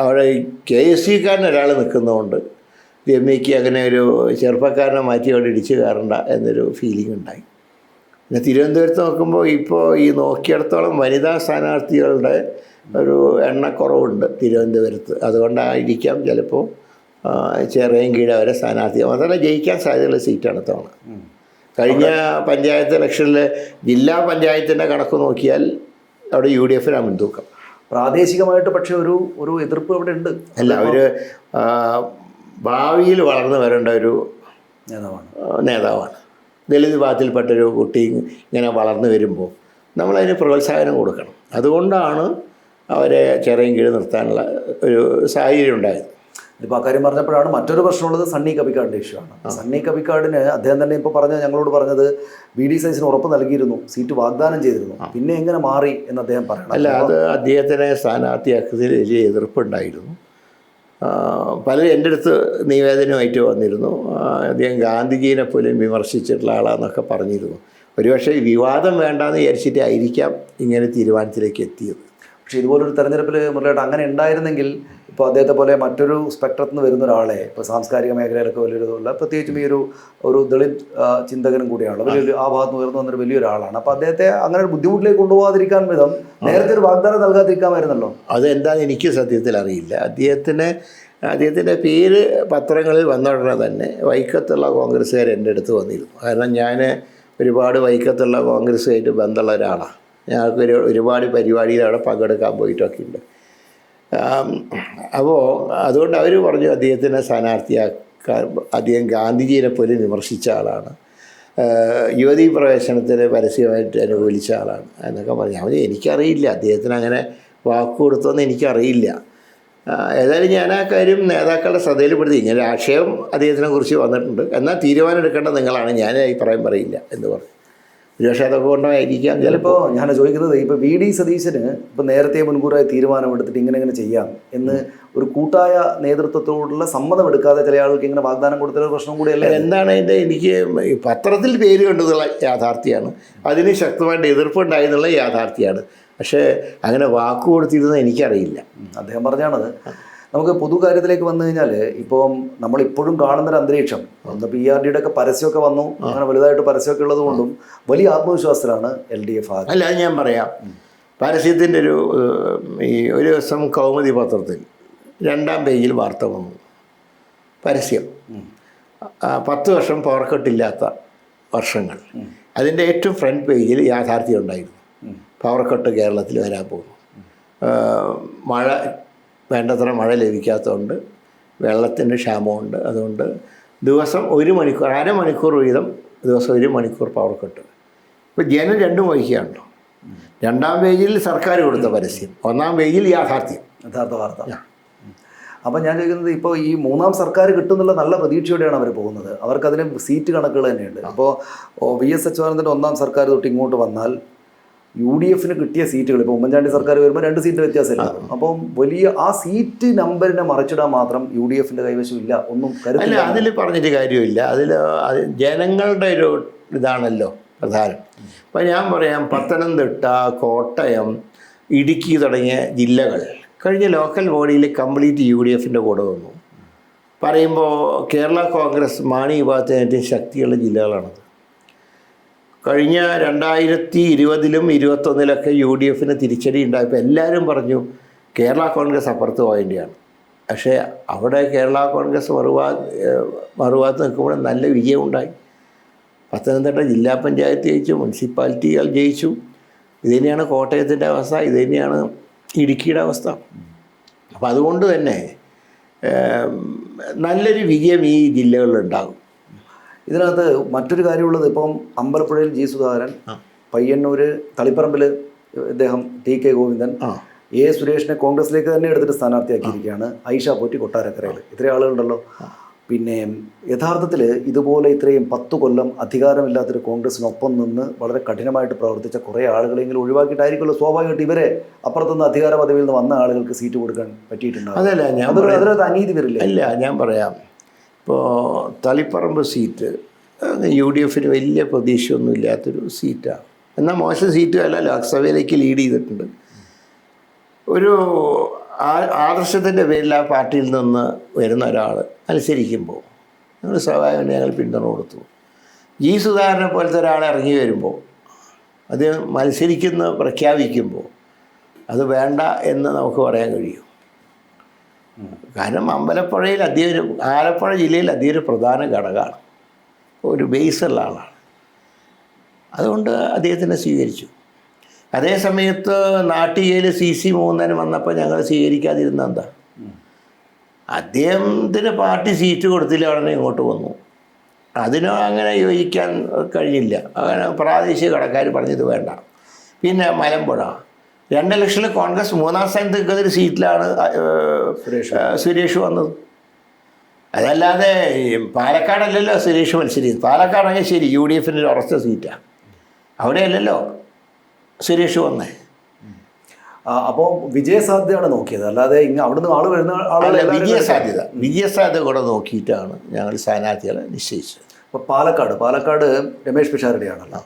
അവിടെ KSCക്കാരൻ ഒരാൾ നിൽക്കുന്നതുകൊണ്ട് രമ്യയ്ക്ക് അങ്ങനെ ഒരു ചെറുപ്പക്കാരനെ മാറ്റി അവിടെ ഇടിച്ച് കയറണ്ട എന്നൊരു ഫീലിംഗ് ഉണ്ടായി. പിന്നെ തിരുവനന്തപുരത്ത് നോക്കുമ്പോൾ ഇപ്പോൾ ഈ നോക്കിയിടത്തോളം വനിതാ സ്ഥാനാർത്ഥികളുടെ ഒരു എണ്ണക്കുറവുണ്ട് തിരുവനന്തപുരത്ത്. അതുകൊണ്ടായിരിക്കാം ചിലപ്പോൾ ചെറിയൻകീഴ് അവരെ സ്ഥാനാർത്ഥി അതല്ല ജയിക്കാൻ സാധ്യതയുള്ള സീറ്റാണ് തവണ. കഴിഞ്ഞ പഞ്ചായത്ത് ഇലക്ഷനിൽ ജില്ലാ പഞ്ചായത്തിൻ്റെ കണക്ക് നോക്കിയാൽ അവിടെ UDFനാണ് മുൻതൂക്കം. പ്രാദേശികമായിട്ട് പക്ഷേ ഒരു എതിർപ്പ് അവിടെ ഉണ്ട്. അല്ല, അവർ ഭാവിയിൽ വളർന്നു വരേണ്ട ഒരു നേതാവാണ്. ദളിത് വിഭാഗത്തിൽപ്പെട്ടൊരു കുട്ടി ഇങ്ങനെ വളർന്നു വരുമ്പോൾ നമ്മളതിന് പ്രോത്സാഹനം കൊടുക്കണം. അതുകൊണ്ടാണ് അവരെ ചെറിയൻകീഴ് നിർത്താനുള്ള ഒരു സാഹചര്യം ഉണ്ടായത്. ഇപ്പോൾ അക്കാര്യം പറഞ്ഞപ്പോഴാണ് മറ്റൊരു പ്രശ്നമുള്ളത് സണ്ണി കബിക്കാടിൻ്റെ ഇഷ്യൂ ആണ്. സണ്ണി കബിക്കാടിന് അദ്ദേഹം തന്നെ ഇപ്പോൾ ഞങ്ങളോട് പറഞ്ഞത് BD സൈസിന് ഉറപ്പ് നൽകിയിരുന്നു, സീറ്റ് വാഗ്ദാനം ചെയ്തിരുന്നു, പിന്നെ എങ്ങനെ മാറി എന്ന് അദ്ദേഹം പറയണം. അല്ല, അത് അദ്ദേഹത്തിനെ സ്ഥാനാർത്ഥിയാക്കുന്നതിൽ വലിയ എതിർപ്പുണ്ടായിരുന്നു. പലരും എൻ്റെ അടുത്ത് നിവേദനമായിട്ട് വന്നിരുന്നു. അദ്ദേഹം ഗാന്ധിജീനെ പോലും വിമർശിച്ചിട്ടുള്ള ആളാന്നൊക്കെ പറഞ്ഞിരുന്നു. ഒരുപക്ഷെ വിവാദം വേണ്ടാന്ന് വിചാരിച്ചിട്ടായിരിക്കാം ഇങ്ങനെ തീരുമാനത്തിലേക്ക് എത്തിയത്. പക്ഷേ ഇതുപോലൊരു തെരഞ്ഞെടുപ്പിൽ മുരളിയേട്ടൻ അങ്ങനെ ഉണ്ടായിരുന്നെങ്കിൽ ഇപ്പോൾ അദ്ദേഹത്തെ പോലെ മറ്റൊരു സ്പെക്ട്രത്തിൽ നിന്ന് വരുന്ന ഒരാളെ ഇപ്പോൾ സാംസ്കാരിക മേഖലയിലൊക്കെ വലിയൊരുതുള്ള പ്രത്യേകിച്ചും ഈ ഒരു ദളിത് ചിന്തകനും കൂടിയാണല്ലോ, വലിയൊരു ആ ഭാഗത്ത് ഉയർന്നു വന്നൊരു വലിയൊരാളാണ്. അപ്പോൾ അദ്ദേഹത്തെ അങ്ങനെ ഒരു ബുദ്ധിമുട്ടിലേക്ക് കൊണ്ടുപോകാതിരിക്കാൻ വിധം നേരത്തെ ഒരു വാഗ്ദാനം നൽകാതിരിക്കാമായിരുന്നല്ലോ. അതെന്താണെന്ന് എനിക്ക് സത്യത്തിൽ അറിയില്ല. അദ്ദേഹത്തിൻ്റെ പേര് പത്രങ്ങളിൽ വന്ന ഉടനെ തന്നെ വൈക്കത്തുള്ള കോൺഗ്രസ്സുകാർ എൻ്റെ അടുത്ത് വന്നിരുന്നു. കാരണം ഞാൻ ഒരുപാട് വൈക്കത്തുള്ള കോൺഗ്രസ്സുമായിട്ട് ബന്ധമുള്ള ഒരാളാണ്. ഞങ്ങൾക്ക് ഒരുപാട് പരിപാടിയിൽ അവിടെ പങ്കെടുക്കാൻ പോയിട്ടൊക്കെ ഉണ്ട്. അപ്പോൾ അതുകൊണ്ട് അവർ പറഞ്ഞു അദ്ദേഹത്തിനെ സ്ഥാനാർത്ഥിയാക്കാൻ. അദ്ദേഹം ഗാന്ധിജിയെ പോലും വിമർശിച്ച ആളാണ്, യുവതീ പ്രവേശനത്തിന് പരസ്യമായിട്ട് അനുകൂലിച്ച ആളാണ് എന്നൊക്കെ പറഞ്ഞു. അവർ എനിക്കറിയില്ല അദ്ദേഹത്തിന് അങ്ങനെ വാക്ക് കൊടുത്തോന്ന് എനിക്കറിയില്ല. ഏതായാലും ഞാൻ ആ കാര്യം നേതാക്കളുടെ ശ്രദ്ധയിൽപ്പെടുത്തി. ഇങ്ങനെ ആശയം അദ്ദേഹത്തിനെ കുറിച്ച് വന്നിട്ടുണ്ട്, എന്നാൽ തീരുമാനം എടുക്കേണ്ടത് നിങ്ങളാണ്, ഞാൻ അഭിപ്രായം പറയില്ല എന്ന് പറഞ്ഞു. ഒരുപക്ഷെ അതൊക്കെ കൊണ്ടായിരിക്കാം ചിലപ്പോൾ ഞാൻ ചോദിക്കുന്നത്, ഇപ്പോൾ VD സതീശന് ഇപ്പോൾ നേരത്തെ മുൻകൂറായി തീരുമാനമെടുത്തിട്ട് ഇങ്ങനെ ചെയ്യാം എന്ന് ഒരു കൂട്ടായ നേതൃത്വത്തോടുള്ള സമ്മതം എടുക്കാതെ ചില ആൾക്ക് ഇങ്ങനെ വാഗ്ദാനം കൊടുത്തൊരു പ്രശ്നം കൂടിയല്ലേ? എന്താണ് അതിൻ്റെ, എനിക്ക് പത്രത്തിൽ പേര് കണ്ടതുള്ള യാഥാർത്ഥ്യമാണ്, അതിന് ശക്തമായിട്ട് എതിർപ്പുണ്ടായി എന്നുള്ള യാഥാർത്ഥ്യമാണ്. പക്ഷേ അങ്ങനെ വാക്ക് കൊടുത്തിരുന്നത് എനിക്കറിയില്ല. അദ്ദേഹം പറഞ്ഞാണത്. നമുക്ക് പൊതുകാര്യത്തിലേക്ക് വന്നു കഴിഞ്ഞാൽ ഇപ്പം നമ്മളിപ്പോഴും കാണുന്നൊരു അന്തരീക്ഷം, ഒന്ന് PRDയുടെ ഒക്കെ പരസ്യമൊക്കെ വന്നു, അങ്ങനെ വലുതായിട്ട് പരസ്യമൊക്കെ ഉള്ളത് കൊണ്ടും വലിയ ആത്മവിശ്വാസത്തിലാണ് LDF. അല്ല, അത് ഞാൻ പറയാം. പരസ്യത്തിൻ്റെ ഒരു ദിവസം കൗമുദി പത്രത്തിൽ 2ാം പേജിൽ വാർത്ത വന്നു, പരസ്യം 10 വർഷം പവർ കട്ടില്ലാത്ത വർഷങ്ങൾ. അതിൻ്റെ ഏറ്റവും ഫ്രണ്ട് പേജിൽ യാഥാർത്ഥ്യം ഉണ്ടായിരുന്നു, പവർ കട്ട് കേരളത്തിൽ വരാൻ പോകുന്നു, മഴ വേണ്ടത്ര മഴ ലഭിക്കാത്തതുകൊണ്ട് വെള്ളത്തിൻ്റെ ക്ഷാമമുണ്ട്, അതുകൊണ്ട് ദിവസം 1 മണിക്കൂർ, അരമണിക്കൂർ വീതം ദിവസം 1 മണിക്കൂർ പവർ കട്ട്. ഇപ്പോൾ ജനം രണ്ടും വഹിക്കുകയാണല്ലോ. 2ാം പേജിൽ സർക്കാർ കൊടുത്ത പരസ്യം, 1ാം പേജിൽ യഥാർത്ഥ വാർത്ത. അപ്പം ഞാൻ ചോദിക്കുന്നത്, ഇപ്പോൾ ഈ 3ാം സർക്കാർ കിട്ടുന്നുള്ള നല്ല പ്രതീക്ഷയോടെയാണ് അവർ പോകുന്നത്. അവർക്കതിന് സീറ്റ് കണക്കുകൾ തന്നെയുണ്ട്. അപ്പോൾ VS അച്യുതാനന്ദൻ്റെ 1ാം സർക്കാർ തൊട്ട് ഇങ്ങോട്ട് വന്നാൽ UDFന് കിട്ടിയ സീറ്റുകൾ, ഇപ്പോൾ ഉമ്മൻചാണ്ടി സർക്കാർ വരുമ്പോൾ 2 സീറ്റ് വ്യത്യാസമില്ല. അപ്പം വലിയ ആ സീറ്റ് നമ്പറിനെ മറിച്ചിടാൻ മാത്രം UDFൻ്റെ കൈവശം ഇല്ല, ഒന്നും കരുതില്ല. അതിൽ പറഞ്ഞിട്ട് കാര്യമില്ല. അതിൽ ജനങ്ങളുടെ ഒരു ഇതാണല്ലോ പ്രധാനം. അപ്പം ഞാൻ പറയാം, പത്തനംതിട്ട, കോട്ടയം, ഇടുക്കി തുടങ്ങിയ ജില്ലകൾ കഴിഞ്ഞ ലോക്കൽ ബോഡിയിൽ കംപ്ലീറ്റ് UDFൻ്റെ കൂടെ വന്നു. പറയുമ്പോൾ കേരള കോൺഗ്രസ് മാണി വിഭാഗത്തിന് ഏറ്റവും ശക്തിയുള്ള ജില്ലകളാണത്. കഴിഞ്ഞ 2020-ലും 2021-ലൊക്കെ UDFന് തിരിച്ചടി ഉണ്ടായപ്പോൾ എല്ലാവരും പറഞ്ഞു കേരള കോൺഗ്രസ് അപ്പുറത്ത് പോകേണ്ടതാണ്. പക്ഷേ അവിടെ കേരള കോൺഗ്രസ് മറുഭാഗത്ത് നിൽക്കുമ്പോൾ നല്ല വിജയം ഉണ്ടായി. പത്തനംതിട്ട ജില്ലാ പഞ്ചായത്ത് ജയിച്ചു, മുനിസിപ്പാലിറ്റികൾ ജയിച്ചു. ഇതുതന്നെയാണ് കോട്ടയത്തിൻ്റെ അവസ്ഥ, ഇതുതന്നെയാണ് ഇടുക്കിയുടെ അവസ്ഥ. അപ്പം അതുകൊണ്ട് തന്നെ നല്ലൊരു വിജയം ഈ ജില്ലകളിലുണ്ടാകും. ഇതിനകത്ത് മറ്റൊരു കാര്യമുള്ളത്, ഇപ്പം അമ്പലപ്പുഴയിൽ G. സുധാകരൻ, പയ്യന്നൂർ തളിപ്പറമ്പിൽ ഇദ്ദേഹം TK ഗോവിന്ദൻ, A. സുരേഷിനെ കോൺഗ്രസിലേക്ക് തന്നെ എടുത്തിട്ട് സ്ഥാനാർത്ഥിയാക്കിയിരിക്കുകയാണ്. ഐഷ പോറ്റി കൊട്ടാരക്കരയിൽ. ഇത്രയും ആളുകളുണ്ടല്ലോ. പിന്നെ യഥാർത്ഥത്തിൽ ഇതുപോലെ ഇത്രയും 10 കൊല്ലം അധികാരമില്ലാത്തൊരു കോൺഗ്രസിനൊപ്പം നിന്ന് വളരെ കഠിനമായിട്ട് പ്രവർത്തിച്ച കുറേ ആളുകളെങ്കിലും ഒഴിവാക്കിയിട്ടായിരിക്കുമല്ലോ സ്വാഭാവികമായിട്ട് ഇവരെ അപ്പുറത്തുനിന്ന് അധികാര പദവിയിൽ നിന്ന് വന്ന ആളുകൾക്ക് സീറ്റ് കൊടുക്കാൻ പറ്റിയിട്ടുണ്ടാകും. അതിനകത്ത് അനീതി വരില്ല. അല്ല, ഞാൻ പറയാം. ഇപ്പോൾ തളിപ്പറമ്പ് സീറ്റ് UDFന് വലിയ പ്രതീക്ഷയൊന്നും ഇല്ലാത്തൊരു സീറ്റാണ്. എന്നാൽ മോശം സീറ്റുമല്ല, ലോക്സഭയിലേക്ക് ലീഡ് ചെയ്തിട്ടുണ്ട്. ഒരു ആദർശത്തിൻ്റെ പേരിൽ ആ പാർട്ടിയിൽ നിന്ന് വരുന്ന ഒരാൾ മത്സരിക്കുമ്പോൾ ഞങ്ങൾ സ്വാഭാവികമായിട്ട് ഞങ്ങൾ പിന്തുണ കൊടുത്തു. G. സുധാകരനെ പോലത്തെ ഒരാൾ ഇറങ്ങി വരുമ്പോൾ, അത് പ്രഖ്യാപിക്കുമ്പോൾ അത് വേണ്ട എന്ന് നമുക്ക് പറയാൻ കഴിയും. കാരണം അമ്പലപ്പുഴയിൽ അദ്ദേഹം ആലപ്പുഴ ജില്ലയിൽ അദ്ദേഹം ഒരു പ്രധാന ഘടകമാണ്, ഒരു ബേസുള്ള ആളാണ്. അതുകൊണ്ട് അദ്ദേഹത്തിനെ സ്വീകരിച്ചു. അതേ സമയത്ത് നാട്ടികയിൽ CC മൂന്നൻ വന്നപ്പോൾ ഞങ്ങൾ സ്വീകരിക്കാതിരുന്ന എന്താ, അദ്ദേഹത്തിന് പാർട്ടി സീറ്റ് കൊടുത്തില്ല, ഉടനെ ഇങ്ങോട്ട് വന്നു. അതിന് അങ്ങനെ യോജിക്കാൻ കഴിഞ്ഞില്ല. അങ്ങനെ പ്രാദേശിക കടക്കാർ പറഞ്ഞത് വേണ്ട. പിന്നെ മലമ്പുഴ 2 ഇലക്ഷനിൽ കോൺഗ്രസ് 3ാം സ്ഥാനത്ത് നിൽക്കുന്ന ഒരു സീറ്റിലാണ് സുരേഷ് വന്നത്. അതല്ലാതെ പാലക്കാടല്ലല്ലോ സുരേഷ് മത്സരിച്ചത്. പാലക്കാടാണെങ്കിൽ ശരി UDFൻ്റെ ഉറച്ച സീറ്റാണ്, അവിടെയല്ലല്ലോ സുരേഷ് വന്നേ. അപ്പോൾ വിജയസാധ്യതയാണ് നോക്കിയത്, അല്ലാതെ അവിടുന്ന് ആൾ വരുന്ന ആളെ വിജയസാധ്യത കൂടെ നോക്കിയിട്ടാണ് ഞങ്ങൾ സ്ഥാനാർത്ഥികളെ നിശ്ചയിച്ചത്. അപ്പോൾ പാലക്കാട് രമേഷ് പിഷാരടിയാണല്ലോ.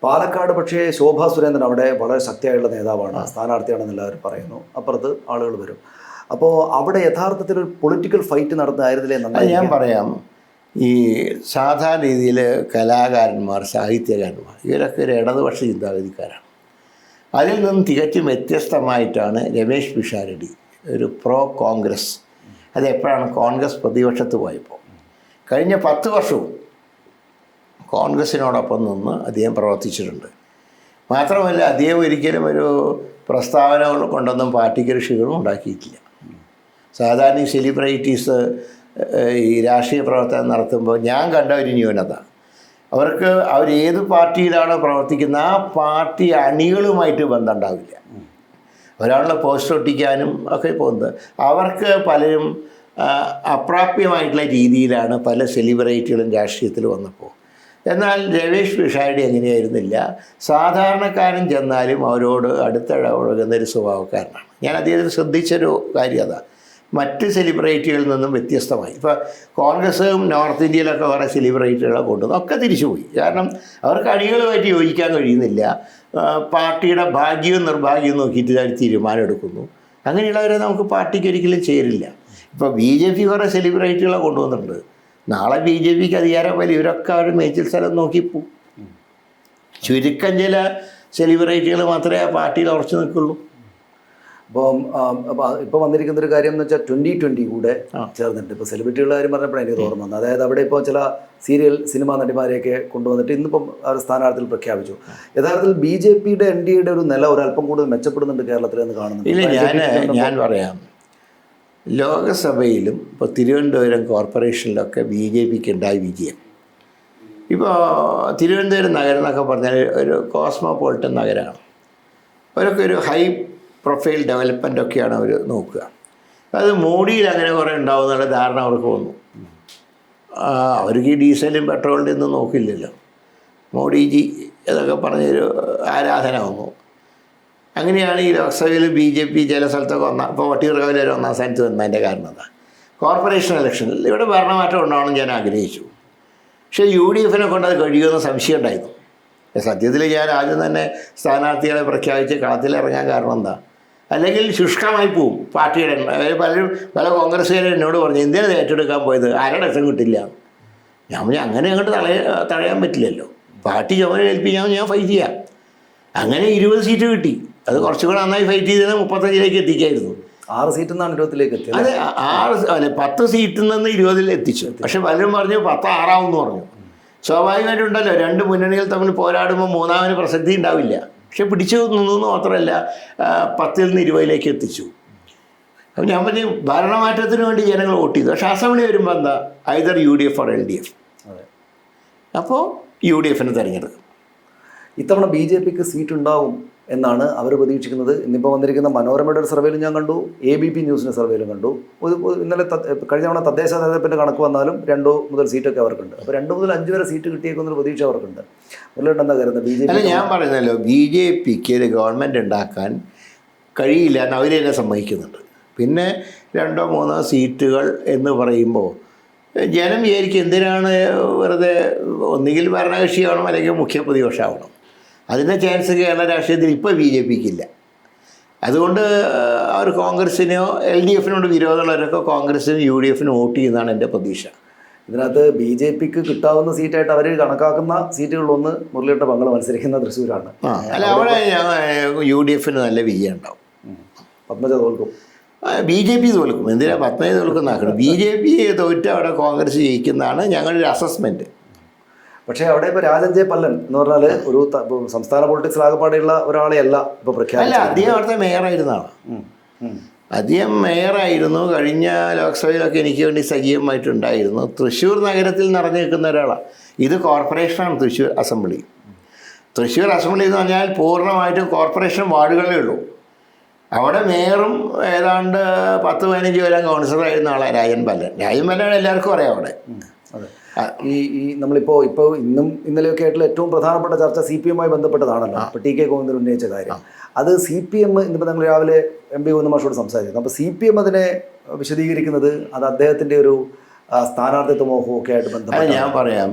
പാലക്കാട് പക്ഷേ ശോഭാ സുരേന്ദ്രൻ അവിടെ വളരെ ശക്തിയായുള്ള നേതാവാണ്, സ്ഥാനാർത്ഥിയാണെന്ന് എല്ലാവരും പറയുന്നു. അപ്പുറത്ത് ആളുകൾ വരും. അപ്പോൾ അവിടെ യഥാർത്ഥത്തിൽ ഒരു പൊളിറ്റിക്കൽ ഫൈറ്റ് നടന്നതായിരുന്നില്ലേ നന്നായി? ഞാൻ പറയാം, ഈ സാധാരണ രീതിയിൽ കലാകാരന്മാർ, സാഹിത്യകാരന്മാർ ഇവരൊക്കെ ഒരു ഇടതുപക്ഷ ചിന്താഗതിക്കാരാണ്. അതിൽ നിന്നും തികച്ചും വ്യത്യസ്തമായിട്ടാണ് രമേശ് പിഷാരടി ഒരു പ്രോ കോൺഗ്രസ്. അതെപ്പോഴാണ്? കോൺഗ്രസ് പ്രതിപക്ഷത്ത് പോയപ്പോൾ. കഴിഞ്ഞ 10 വർഷവും കോൺഗ്രസിനോടൊപ്പം നിന്ന് അദ്ദേഹം പ്രവർത്തിച്ചിട്ടുണ്ട്. മാത്രമല്ല അദ്ദേഹം ഒരിക്കലും ഒരു പ്രസ്താവനകൾ കൊണ്ടൊന്നും പാർട്ടിക്ക് ക്ഷീണം ഉണ്ടാക്കിയിട്ടില്ല. സാധാരണ ഈ സെലിബ്രിറ്റീസ് ഈ രാഷ്ട്രീയ പ്രവർത്തനം നടത്തുമ്പോൾ ഞാൻ കണ്ട ഒരു ന്യൂനത, അവർക്ക് അവരേത് പാർട്ടിയിലാണോ പ്രവർത്തിക്കുന്നത് ആ പാർട്ടി അണികളുമായിട്ട് ബന്ധം ഉണ്ടാവില്ല. ഒരാളുടെ പോസ്റ്റർ ഒട്ടിക്കാനും ഒക്കെ പോകുന്നത് അവർക്ക് പലരും അപ്രാപ്യമായിട്ടുള്ള രീതിയിലാണ് പല സെലിബ്രിറ്റികളും രാഷ്ട്രീയത്തിൽ വന്നപ്പോൾ. എന്നാൽ രമേശ് പിഷാരടി അങ്ങനെയായിരുന്നില്ല. സാധാരണക്കാരൻ ചെന്നാലും അവരോട് അടുത്തിടപഴകുന്നൊരു സ്വഭാവക്കാരനാണ്. ഞാൻ അദ്ദേഹത്തിന് ശ്രദ്ധിച്ചൊരു കാര്യം അതാണ്, മറ്റ് സെലിബ്രിറ്റികളിൽ നിന്നും വ്യത്യസ്തമായി. ഇപ്പോൾ കോൺഗ്രസ്സും നോർത്ത് ഇന്ത്യയിലൊക്കെ കുറേ സെലിബ്രിറ്റികളെ കൊണ്ടുവന്നു ഒക്കെ തിരിച്ചുപോയി. കാരണം അവർക്ക് അണികളുമായിട്ട് യോജിക്കാൻ കഴിയുന്നില്ല. പാർട്ടിയുടെ ഭാഗ്യവും നിർഭാഗ്യവും നോക്കിയിട്ട് അവർ തീരുമാനം എടുക്കുന്നു. അങ്ങനെയുള്ളവരെ നമുക്ക് പാർട്ടിക്ക് ഒരിക്കലും ചേരില്ല. ഇപ്പോൾ BJP കുറേ സെലിബ്രിറ്റികളെ കൊണ്ടുവന്നിട്ടുണ്ട്. നാളെ BJPക്ക് അധികാരം വരും, ഇവരൊക്കെ അവർ മേച്ചിൽ സ്ഥലം നോക്കിപ്പോവും. ചുരുക്കം ചില സെലിബ്രിറ്റികൾ മാത്രമേ ആ പാർട്ടിയിൽ ഉറച്ചു നിൽക്കുള്ളൂ. അപ്പം ഇപ്പോൾ വന്നിരിക്കുന്നൊരു കാര്യം എന്ന് വെച്ചാൽ 2020 കൂടെ ചേർന്നിട്ട് ഇപ്പോൾ സെലിബ്രിറ്റികളുടെ കാര്യം പറഞ്ഞപ്പോഴാണ് എനിക്ക് ഓർമ്മ വന്നത്. അതായത് അവിടെ ഇപ്പോൾ ചില സിനിമാ നടിമാരെയൊക്കെ കൊണ്ടുവന്നിട്ട് ഇന്നിപ്പം അവർ സ്ഥാനാർത്ഥികൾ പ്രഖ്യാപിച്ചു. യഥാർത്ഥത്തിൽ BJPയുടെ NDAയുടെ ഒരു നില ഒരല്പം കൂടുതൽ മെച്ചപ്പെടുന്നുണ്ട് കേരളത്തിൽ എന്ന് കാണുന്നുണ്ട്. ഇല്ല, ഞാൻ പറയാം, ലോകസഭയിലും ഇപ്പോൾ തിരുവനന്തപുരം കോർപ്പറേഷനിലൊക്കെ BJPക്ക് ഉണ്ടായ വിജയം. ഇപ്പോൾ തിരുവനന്തപുരം നഗരം എന്നൊക്കെ പറഞ്ഞാൽ ഒരു കോസ്മോപോളിറ്റൻ നഗരമാണ്. അവരൊക്കെ ഒരു ഹൈ പ്രൊഫൈൽ ഡെവലപ്മെൻ്റ് ഒക്കെയാണ് അവർ നോക്കുക. അത് മോഡിയിൽ അങ്ങനെ കുറേ ഉണ്ടാവുന്നുള്ള ധാരണ അവർക്ക് വന്നു. അവർക്ക് ഈ ഡീസലും പെട്രോളിൻ്റെ ഒന്നും നോക്കില്ലല്ലോ. മോഡിജി എന്നൊക്കെ പറഞ്ഞൊരു ആരാധന വന്നു. അങ്ങനെയാണ് ഈ ലോക്സഭയിൽ BJP ചില സ്ഥലത്തൊക്കെ ഇപ്പോൾ വട്ടിയൂർക്കാവിൽ ഒരു 1ാം സ്ഥാനത്ത് വന്നതിൻ്റെ കാരണം എന്താ? കോർപ്പറേഷൻ ഇലക്ഷനിൽ ഇവിടെ ഭരണമാറ്റം ഉണ്ടാവണം ഞാൻ ആഗ്രഹിച്ചു. പക്ഷേ UDFനെ കൊണ്ട് അത് കഴിയുമെന്ന് സംശയം ഉണ്ടായിരുന്നു. സത്യത്തിൽ ഞാൻ ആദ്യം തന്നെ സ്ഥാനാർത്ഥികളെ പ്രഖ്യാപിച്ച് കളത്തിലിറങ്ങാൻ കാരണം എന്താ? അല്ലെങ്കിൽ ശുഷ്കമായി പോവും പാർട്ടിയുടെ. പല കോൺഗ്രസ്സുകാരും എന്നോട് പറഞ്ഞു എന്തിനാണ് ഏറ്റെടുക്കാൻ പോയത്, ആരുടെ ഇഷ്ടം കിട്ടില്ല. ഞാൻ പറഞ്ഞു അങ്ങനെ അങ്ങോട്ട് തടയാൻ പറ്റില്ലല്ലോ, പാർട്ടി ചുമതല ഏൽപ്പിക്കാൻ ഞാൻ ഫൈറ്റ് ചെയ്യാം. അങ്ങനെ 20 സീറ്റ് കിട്ടി. അത് കുറച്ചുകൂടെ നന്നായി ഫൈറ്റ് ചെയ്തത് 35ലേക്ക് എത്തിക്കായിരുന്നു. 6 സീറ്റിൽ നിന്നാണ് 20ലേക്ക് എത്തിയത്. അതെ, 10 സീറ്റിൽ നിന്ന് 20ൽ എത്തിച്ചു. പക്ഷെ പലരും പറഞ്ഞു 10 6 പറഞ്ഞു. സ്വാഭാവികമായിട്ടുണ്ടല്ലോ, 2 മുന്നണികൾ തമ്മിൽ പോരാടുമ്പോൾ മൂന്നാമന് പ്രസക്തി ഉണ്ടാവില്ല. പക്ഷെ പിടിച്ചു നിന്നു മാത്രമല്ല 10ൽ നിന്ന് 20ലേക്ക് എത്തിച്ചു. അപ്പം ഞാൻ പറഞ്ഞു ഭരണമാറ്റത്തിന് വേണ്ടി ജനങ്ങൾ വോട്ട് ചെയ്തു. പക്ഷേ അസംബ്ലി വരുമ്പോൾ എന്താ, ഐദർ UDF ഓർ LDF. അപ്പോൾ UDFനെ തിരഞ്ഞെടുക്കും. ഇത്തവണ BJPക്ക് സീറ്റ് ഉണ്ടാവും എന്നാണ് അവർ പ്രതീക്ഷിക്കുന്നത്. ഇന്നിപ്പോൾ വന്നിരിക്കുന്ന മനോരമയുടെ ഒരു സർവേയിലും ഞാൻ കണ്ടു, ABP ന്യൂസിൻ്റെ സർവേയിലും കണ്ടു. ഇന്നലെ കഴിഞ്ഞ തവണ തദ്ദേശ തെരഞ്ഞെടുപ്പിൻ്റെ കണക്ക് വന്നാലും 2 മുതൽ സീറ്റൊക്കെ അവർക്കുണ്ട്. അപ്പോൾ 2 മുതൽ 5 വരെ സീറ്റ് കിട്ടിയേക്കുന്നൊരു പ്രതീക്ഷ അവർക്കുണ്ട്. മുരളിയേട്ടൻ എന്താ കരുതുന്നത്? BJP ഞാൻ പറയുന്നല്ലോ, BJPക്ക് ഒരു ഗവൺമെൻറ് ഉണ്ടാക്കാൻ കഴിയില്ല എന്ന് അവർ തന്നെ സമ്മതിക്കുന്നുണ്ട്. പിന്നെ 2 3 സീറ്റുകൾ എന്ന് പറയുമ്പോൾ ജനം വിചാരിക്കും എന്തിനാണ് വെറുതെ, ഒന്നുകിൽ ഭരണകക്ഷിയാവണം അല്ലെങ്കിൽ മുഖ്യ പ്രതിപക്ഷമാവണം. അതിൻ്റെ ചാൻസ് കേരള രാഷ്ട്രീയത്തിൽ ഇപ്പോൾ BJPക്ക് ഇല്ല. അതുകൊണ്ട് അവർ കോൺഗ്രസ്സിനോ LDFനോട് വിരോധമുള്ളവരൊക്കെ കോൺഗ്രസ്സിനും UDFനും വോട്ട് ചെയ്യുന്നതാണ് എൻ്റെ പ്രതീക്ഷ. ഇതിനകത്ത് BJPക്ക് കിട്ടാവുന്ന സീറ്റായിട്ട് അവർ കണക്കാക്കുന്ന സീറ്റുകളിലൊന്ന് മുരളിയേട്ടൻ്റെ പങ്കൾ മത്സരിക്കുന്ന തൃശ്ശൂരാണ്. അല്ല, അവിടെ UDFന് നല്ല വിജയം ഉണ്ടാവും. പത്മജ തോൽക്കും, BJP തോൽക്കും. എന്തിനാ പത്മജ തോൽക്കുന്നാക്കണം? BJP തോറ്റ് അവിടെ കോൺഗ്രസ് ജയിക്കുന്നതാണ് ഞങ്ങളുടെ ഒരു അസസ്മെൻറ്റ്. പക്ഷേ അവിടെ ഇപ്പോൾ രാജൻ ജെ പല്ലൻ എന്ന് പറഞ്ഞാൽ ഒരു സംസ്ഥാന പൊളിറ്റിക്സിൽ ആകെപ്പാടെയുള്ള ഒരാളെ അല്ല ഇപ്പോൾ പ്രഖ്യാപിച്ചത്. അല്ല, അദ്ദേഹം അവിടുത്തെ മേയറായിരുന്നാണ്. അദ്ദേഹം മേയറായിരുന്നു. കഴിഞ്ഞ ലോക്സഭയിലൊക്കെ എനിക്ക് വേണ്ടി സജീവമായിട്ടുണ്ടായിരുന്നു. തൃശ്ശൂർ നഗരത്തിൽ നിറഞ്ഞു നിൽക്കുന്ന ഒരാളാണ്. ഇത് കോർപ്പറേഷനാണ് തൃശ്ശൂർ അസംബ്ലി. തൃശ്ശൂർ അസംബ്ലി എന്ന് പറഞ്ഞാൽ പൂർണ്ണമായിട്ടും കോർപ്പറേഷൻ വാർഡുകളേ ഉള്ളൂ. അവിടെ മേയറും ഏതാണ്ട് 10-15 കൊല്ലം കൗൺസിലറായിരുന്ന ആളാണ് രാജൻ പല്ലൻ. എല്ലാവർക്കും അറിയാം അവിടെ. ഈ നമ്മളിപ്പോൾ ഇന്നും ഇന്നലെയൊക്കെ ആയിട്ടുള്ള ഏറ്റവും പ്രധാനപ്പെട്ട ചർച്ച CPM-മായി ബന്ധപ്പെട്ടതാണല്ലോ. ഇപ്പോൾ TK ഗോവിന്ദൻ ഉന്നയിച്ച കാര്യം, അത് CPM ഇന്നിപ്പോൾ ഞങ്ങൾ രാവിലെ MP ഗോവിന്ദൻ മാഷോട് സംസാരിക്കുന്നു. അപ്പോൾ CPM അതിനെ വിശദീകരിക്കുന്നത് അത് അദ്ദേഹത്തിൻ്റെ ഒരു സ്ഥാനാർത്ഥിത്വ മോഹമൊക്കെ ആയിട്ട് ബന്ധപ്പെട്ട്. ഞാൻ പറയാം,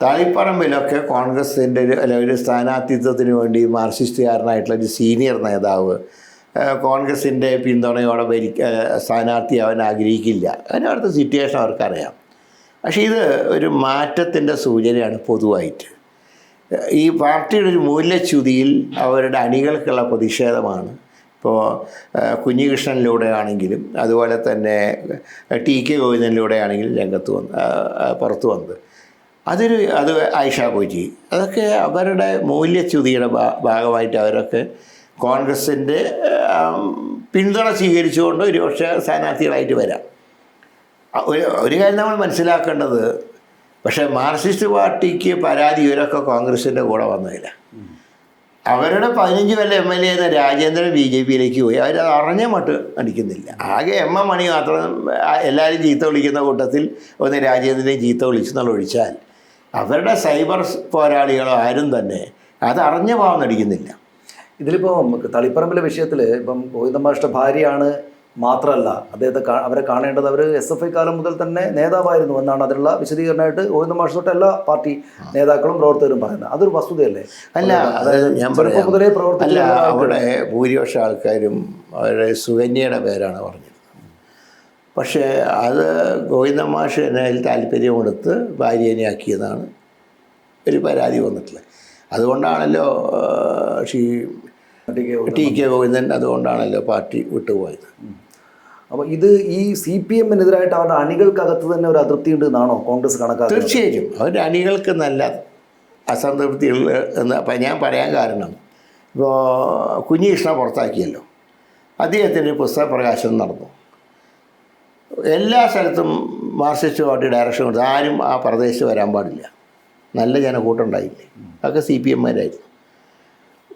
തളിപ്പറമ്പിലൊക്കെ കോൺഗ്രസിൻ്റെ ഒരു സ്ഥാനാർത്ഥിത്വത്തിന് വേണ്ടി മാർക്സിസ്റ്റുകാരനായിട്ടുള്ള ഒരു സീനിയർ നേതാവ് കോൺഗ്രസിൻ്റെ പിന്തുണയോടെ സ്ഥാനാർത്ഥിയാവാൻ ആഗ്രഹിക്കില്ല. അതിനടുത്ത സിറ്റുവേഷൻ അവർക്കറിയാം. പക്ഷേ ഇത് ഒരു മാറ്റത്തിൻ്റെ സൂചനയാണ് പൊതുവായിട്ട്. ഈ പാർട്ടിയുടെ ഒരു മൂല്യച്യുതിയിൽ അവരുടെ അണികൾക്കുള്ള പ്രതിഷേധമാണ്. ഇപ്പോൾ കുഞ്ഞികൃഷ്ണനിലൂടെ ആണെങ്കിലും അതുപോലെ തന്നെ ടി.കെ. ഗോവിന്ദനിലൂടെ ആണെങ്കിലും പുറത്തു വന്നത്. അത് ആയിഷ കോച്ചി, അതൊക്കെ അവരുടെ മൂല്യച്യുതിയുടെ ഭാഗമായിട്ട് അവരൊക്കെ കോൺഗ്രസിൻ്റെ പിന്തുണ സ്വീകരിച്ചുകൊണ്ട് ഒരുപക്ഷെ സ്ഥാനാർത്ഥികളായിട്ട് വരാം. ഒരു കാര്യം നമ്മൾ മനസ്സിലാക്കേണ്ടത്, പക്ഷേ മാർക്സിസ്റ്റ് പാർട്ടിക്ക് പരാതി ഇവരൊക്കെ കോൺഗ്രസിൻ്റെ കൂടെ വന്നതില്ല. അവരുടെ 15 കൊല്ലം MLA രാജേന്ദ്രൻ BJP-യിലേക്ക് പോയി. അവരത് അറിഞ്ഞ മട്ട് അടിക്കുന്നില്ല. ആകെ MM മണി മാത്രം എല്ലാവരും ചീത്ത വിളിക്കുന്ന കൂട്ടത്തിൽ ഒന്ന് രാജേന്ദ്രനെ ചീത്ത വിളിച്ചെന്നുള്ള ഒഴിച്ചാൽ അവരുടെ സൈബർ പോരാളികളോ ആരും തന്നെ അത് അറിഞ്ഞ ഭാവം നടിക്കുന്നില്ല. ഇതിലിപ്പോൾ തളിപ്പറമ്പിലെ വിഷയത്തിൽ ഇപ്പം ഗോവിന്ദൻ മാഷ്ട ഭാര്യയാണ് മാത്രമല്ല, അദ്ദേഹത്തെ അവരെ കാണേണ്ടത് അവർ SFI കാലം മുതൽ തന്നെ നേതാവായിരുന്നു എന്നാണ് അതിനുള്ള വിശദീകരണമായിട്ട് ഗോവിന്ദൻ മാഷ്ട തൊട്ട് എല്ലാ പാർട്ടി നേതാക്കളും പ്രവർത്തകരും പറയുന്നത്. അതൊരു വസ്തുതയല്ലേ? അല്ല, ഞാൻ മുതലേ അല്ല, അവിടെ ഭൂരിപക്ഷ ആൾക്കാരും അവരുടെ സുകന്യയുടെ പേരാണ് പറഞ്ഞത്. പക്ഷേ അത് ഗോവിന്ദൻ മാഷ് എന്നെ അതിൽ താല്പര്യമെടുത്ത് ഭാര്യനെ ആക്കിയതാണ് ഒരു പരാതി വന്നിട്ടുള്ളത്. അതുകൊണ്ടാണല്ലോ ടി.കെ. ഗോവിന്ദൻ അതുകൊണ്ടാണല്ലോ പാർട്ടി വിട്ടുപോയത്. അപ്പോൾ ഇത് ഈ CPM-നെതിരായിട്ട് അവരുടെ അണികൾക്കകത്ത് തന്നെ ഒരു അതൃപ്തി ഉണ്ട് എന്നാണോ കോൺഗ്രസ് കണക്കാക്കുന്നത്? തീർച്ചയായും അവരുടെ അണികൾക്ക് നല്ല അസംതൃപ്തിയുള്ള എന്ന് ഞാൻ പറയാൻ കാരണം, ഇപ്പോൾ കുഞ്ഞികൃഷ്ണ പുറത്താക്കിയല്ലോ, അദ്ദേഹത്തിൻ്റെ പുസ്തക പ്രകാശനം നടന്നു. എല്ലാ സ്ഥലത്തും മാർക്സിസ്റ്റ് പാർട്ടി ഡയറക്ഷൻ കൊടുത്തു. ആരും ആ പ്രദേശത്ത് വരാൻ പാടില്ല. നല്ല ജനക്കൂട്ടമുണ്ടായില്ലേ, അതൊക്കെ CPM-മാരായിരുന്നു.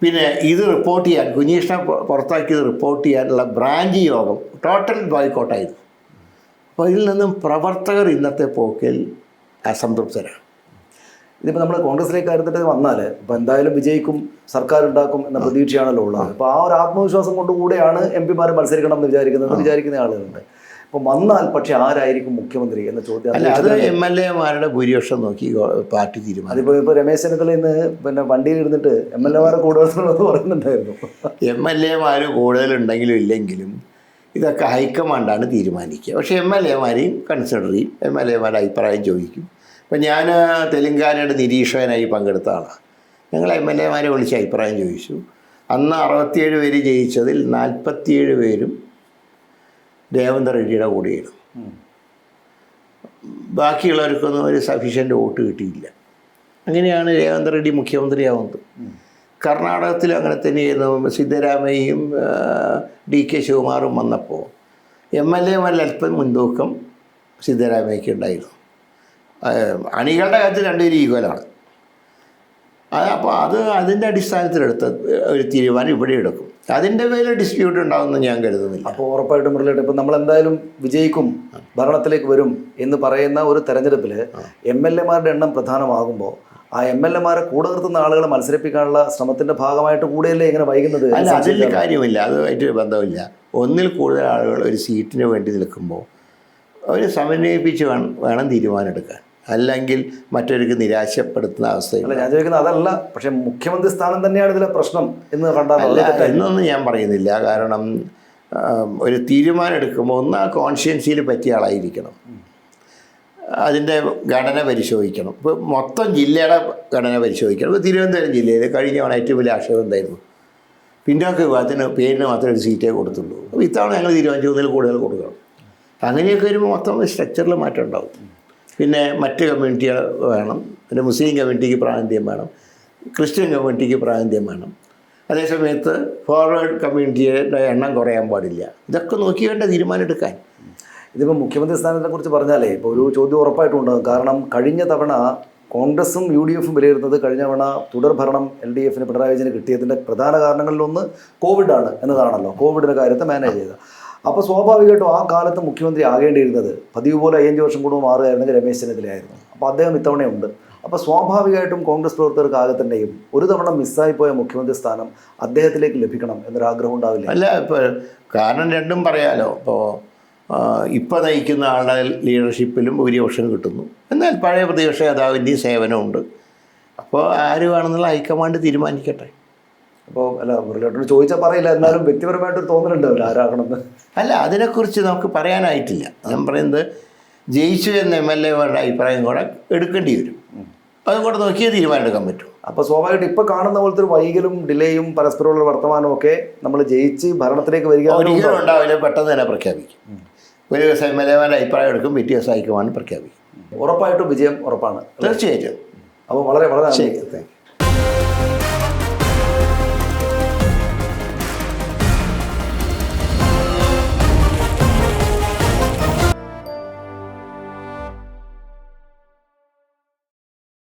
പിന്നെ ഇത് റിപ്പോർട്ട് ചെയ്യാൻ, കുഞ്ഞികൃഷ്ണ പുറത്താക്കിയത് റിപ്പോർട്ട് ചെയ്യാനുള്ള ബ്രാഞ്ച് യോഗം ടോട്ടൽ ബോയ്ക്കോട്ടായിരുന്നു. അപ്പോൾ ഇതിൽ നിന്നും പ്രവർത്തകർ ഇന്നത്തെ പോക്കിൽ അസംതൃപ്തരാണ്. ഇതിപ്പോൾ നമ്മൾ കോൺഗ്രസിലേക്ക് കാര്യത്തിൽ വന്നാൽ ഇപ്പോൾ എന്തായാലും വിജയിക്കും, സർക്കാർ ഉണ്ടാക്കും എന്ന പ്രതീക്ഷയാണല്ലോ ഉള്ളത്. അപ്പോൾ ആ ഒരു ആത്മവിശ്വാസം കൊണ്ടുകൂടെയാണ് MP-മാർ മത്സരിക്കണം എന്ന് വിചാരിക്കുന്ന ആളുകളുണ്ട്. അപ്പോൾ വന്നാൽ പക്ഷേ ആരായിരിക്കും മുഖ്യമന്ത്രി എന്ന ചോദ്യം. അല്ല, അത് MLA-മാരുടെ ഭൂരിപക്ഷം നോക്കി പാർട്ടി തീരുമാനം. അതിപ്പോൾ രമേശ് ചെന്നിത്തല ഇന്ന് പിന്നെ വണ്ടിയിൽ ഇരുന്നിട്ട് MLA-മാരെ കൂടുതലെന്ന് പറയുന്നുണ്ടായിരുന്നു. MLA-മാർ കൂടുതലുണ്ടെങ്കിലും ഇല്ലെങ്കിലും ഇതൊക്കെ ഹൈക്കമാൻഡാണ് തീരുമാനിക്കുക. പക്ഷേ MLA-മാരെയും കൺസിഡർ ചെയ്യും, MLA-മാരുടെ അഭിപ്രായം ചോദിക്കും. ഇപ്പം ഞാൻ തെലങ്കാനയുടെ നിരീക്ഷകനായി പങ്കെടുത്ത ആളാണ്. ഞങ്ങൾ MLA-മാരെ വിളിച്ച് അഭിപ്രായം ചോദിച്ചു. അന്ന് 67 പേര് ജയിച്ചതിൽ 47 പേരും രേവന്ത് റെഡ്ഡിയുടെ കൂടെയാണ്. ബാക്കിയുള്ളവർക്കൊന്നും ഒരു സഫീഷ്യൻ്റ് വോട്ട് കിട്ടിയില്ല. അങ്ങനെയാണ് രേവന്ത് റെഡ്ഡി മുഖ്യമന്ത്രിയാവുന്നത്. കർണാടകത്തിൽ അങ്ങനെ തന്നെയായിരുന്നു. സിദ്ധരാമയ്യയും DK ശിവകുമാറും വന്നപ്പോൾ MLA-മാരിൽ അല്പം മുൻതൂക്കം സിദ്ധരാമയ്യയ്ക്ക് ഉണ്ടായിരുന്നു. അണികളുടെ കാര്യത്തിൽ രണ്ടുപേരും ഈക്വലാണ്. അപ്പോൾ അതിൻ്റെ അടിസ്ഥാനത്തിലെടുത്ത ഒരു തീരുമാനം ഇവിടെ എടുക്കും. അതിൻ്റെ പേരിൽ ഡിസ്പ്യൂട്ട് ഉണ്ടാകുമെന്ന് ഞാൻ കരുതുന്നില്ല. അപ്പോൾ ഉറപ്പായിട്ടും മുരളിയിട്ട് ഇപ്പം നമ്മളെന്തായാലും വിജയിക്കും, ഭരണത്തിലേക്ക് വരും എന്ന് പറയുന്ന ഒരു തെരഞ്ഞെടുപ്പിൽ MLA-മാരുടെ എണ്ണം പ്രധാനമാകുമ്പോൾ ആ MLA-മാരെ കൂടെ നിർത്തുന്ന ആളുകളെ മത്സരിപ്പിക്കാനുള്ള ശ്രമത്തിൻ്റെ ഭാഗമായിട്ട് കൂടെയല്ലേ ഇങ്ങനെ വൈകുന്നത്? അല്ല, അതിൽ കാര്യമില്ല, അതുമായിട്ട് ബന്ധമില്ല. ഒന്നിൽ കൂടുതൽ ആളുകൾ ഒരു സീറ്റിന് വേണ്ടി നിൽക്കുമ്പോൾ അവർ സമന്വയിപ്പിച്ച് വേണം തീരുമാനമെടുക്കാൻ. അല്ലെങ്കിൽ മറ്റൊരു നിരാശപ്പെടുത്തുന്ന അവസ്ഥയില്ല. ഞാൻ ചോദിക്കുന്നത് അതല്ല, പക്ഷേ മുഖ്യമന്ത്രി സ്ഥാനം തന്നെയാണ് ഇതിലെ പ്രശ്നം എന്ന് കണ്ടാൽ എന്നൊന്നും ഞാൻ പറയുന്നില്ല. കാരണം ഒരു തീരുമാനം എടുക്കുമ്പോൾ ഒന്ന് ആ കോൺഷ്യൻസിയിൽ പറ്റിയ ആളായിരിക്കണം. അതിൻ്റെ ഘടന പരിശോധിക്കണം. ഇപ്പോൾ മൊത്തം ജില്ലയുടെ ഘടന പരിശോധിക്കണം. ഇപ്പോൾ തിരുവനന്തപുരം ജില്ലയിൽ കഴിഞ്ഞ തവണ ഏറ്റവും വലിയ ആക്ഷേപം എന്തായിരുന്നു? പിന്നോക്ക വിഭാഗത്തിന് പേരിന് മാത്രമേ ഒരു സീറ്റേ കൊടുത്തുള്ളൂ. അപ്പോൾ ഇത്തവണ ഞങ്ങൾ തീരുമാനിച്ചതിൽ കൂടുതൽ കൊടുക്കണം. അങ്ങനെയൊക്കെ വരുമ്പോൾ മൊത്തം സ്ട്രക്ചറിൽ മാറ്റം ഉണ്ടാവും. പിന്നെ മറ്റ് കമ്മ്യൂണിറ്റികൾ വേണം. പിന്നെ മുസ്ലിം കമ്മ്യൂണിറ്റിക്ക് പ്രാതിനിധ്യം വേണം, ക്രിസ്ത്യൻ കമ്മ്യൂണിറ്റിക്ക് പ്രാതിനിധ്യം വേണം. അതേസമയത്ത് ഫോർവേഡ് കമ്മ്യൂണിറ്റിയുടെ എണ്ണം കുറയാൻ പാടില്ല. ഇതൊക്കെ നോക്കി വേണ്ട തീരുമാനം എടുക്കാൻ. ഇതിപ്പോൾ മുഖ്യമന്ത്രി സ്ഥാനത്തെക്കുറിച്ച് പറഞ്ഞാലേ ഇപ്പോൾ ഒരു ചോദ്യം ഉറപ്പായിട്ടും ഉണ്ടാകും. കാരണം കഴിഞ്ഞ തവണ കോൺഗ്രസും UDF-ഉം വിലയിരുന്നത് കഴിഞ്ഞ തവണ തുടർഭരണം LDF-ന് പിണറായി വിജയന് കിട്ടിയതിൻ്റെ പ്രധാന കാരണങ്ങളിലൊന്ന് കോവിഡാണ് എന്നതാണല്ലോ. കോവിഡിൻ്റെ കാര്യത്തെ മാനേജ് ചെയ്ത. അപ്പോൾ സ്വാഭാവികമായിട്ടും ആ കാലത്ത് മുഖ്യമന്ത്രി ആകേണ്ടിയിരുന്നത് പതിവ് പോലെ 5 വർഷം കൂടുമ്പോൾ മാറുകയായിരുന്നെങ്കിൽ രമേശ് ചെന്നിത്തലയായിരുന്നു. അപ്പോൾ അദ്ദേഹം ഇത്തവണയുണ്ട്. അപ്പോൾ സ്വാഭാവികമായിട്ടും കോൺഗ്രസ് പ്രവർത്തകർക്ക് ആകെ തന്നെയും ഒരു തവണ മിസ്സായിപ്പോയ മുഖ്യമന്ത്രി സ്ഥാനം അദ്ദേഹത്തിലേക്ക് ലഭിക്കണം എന്നൊരാഗ്രഹം ഉണ്ടാവില്ല. അല്ല, ഇപ്പോൾ കാരണം രണ്ടും പറയാലോ. ഇപ്പോൾ ഇപ്പോൾ നയിക്കുന്ന ആളുടെ ലീഡർഷിപ്പിലും ഭൂരിപക്ഷം കിട്ടുന്നു. എന്നാൽ പഴയ പ്രതിപക്ഷ നേതാവിൻ്റെയും സേവനമുണ്ട്. അപ്പോൾ ആര് വേണമെന്നുള്ള ഹൈക്കമാൻഡ് തീരുമാനിക്കട്ടെ. അപ്പോൾ അല്ല മുരളിയേട്ടനോട് ചോദിച്ചാൽ പറയില്ല, എന്നാലും വ്യക്തിപരമായിട്ടൊരു തോന്നലുണ്ടാവില്ല ആരാകണമെന്ന്. അല്ല, അതിനെക്കുറിച്ച് നമുക്ക് പറയാനായിട്ടില്ല. ഞാൻ പറയുന്നത് ജയിച്ചു എന്ന MLA-മാരുടെ അഭിപ്രായം കൂടെ എടുക്കേണ്ടി വരും. അതും കൂടെ നോക്കിയേ തീരുമാനം എടുക്കാൻ പറ്റും. അപ്പോൾ സ്വാഭാവികമായിട്ട് ഇപ്പോൾ കാണുന്ന പോലത്തെ ഒരു വൈകലും ഡിലേയും പരസ്പരമുള്ള വർത്തമാനവും ഒക്കെ നമ്മൾ ജയിച്ച് ഭരണത്തിലേക്ക് വരിക ഒരിക്കലും ഉണ്ടാവില്ല. പെട്ടെന്ന് തന്നെ പ്രഖ്യാപിക്കും. ഒരു ദിവസം MLA-മാരുടെ അഭിപ്രായം എടുക്കും, പിറ്റേ ദിവസം ഹൈക്കമാൻഡ് പ്രഖ്യാപിക്കും. ഉറപ്പായിട്ടും വിജയം ഉറപ്പാണ്. തീർച്ചയായിട്ടും. അപ്പോൾ വളരെ വളരെ ശരി.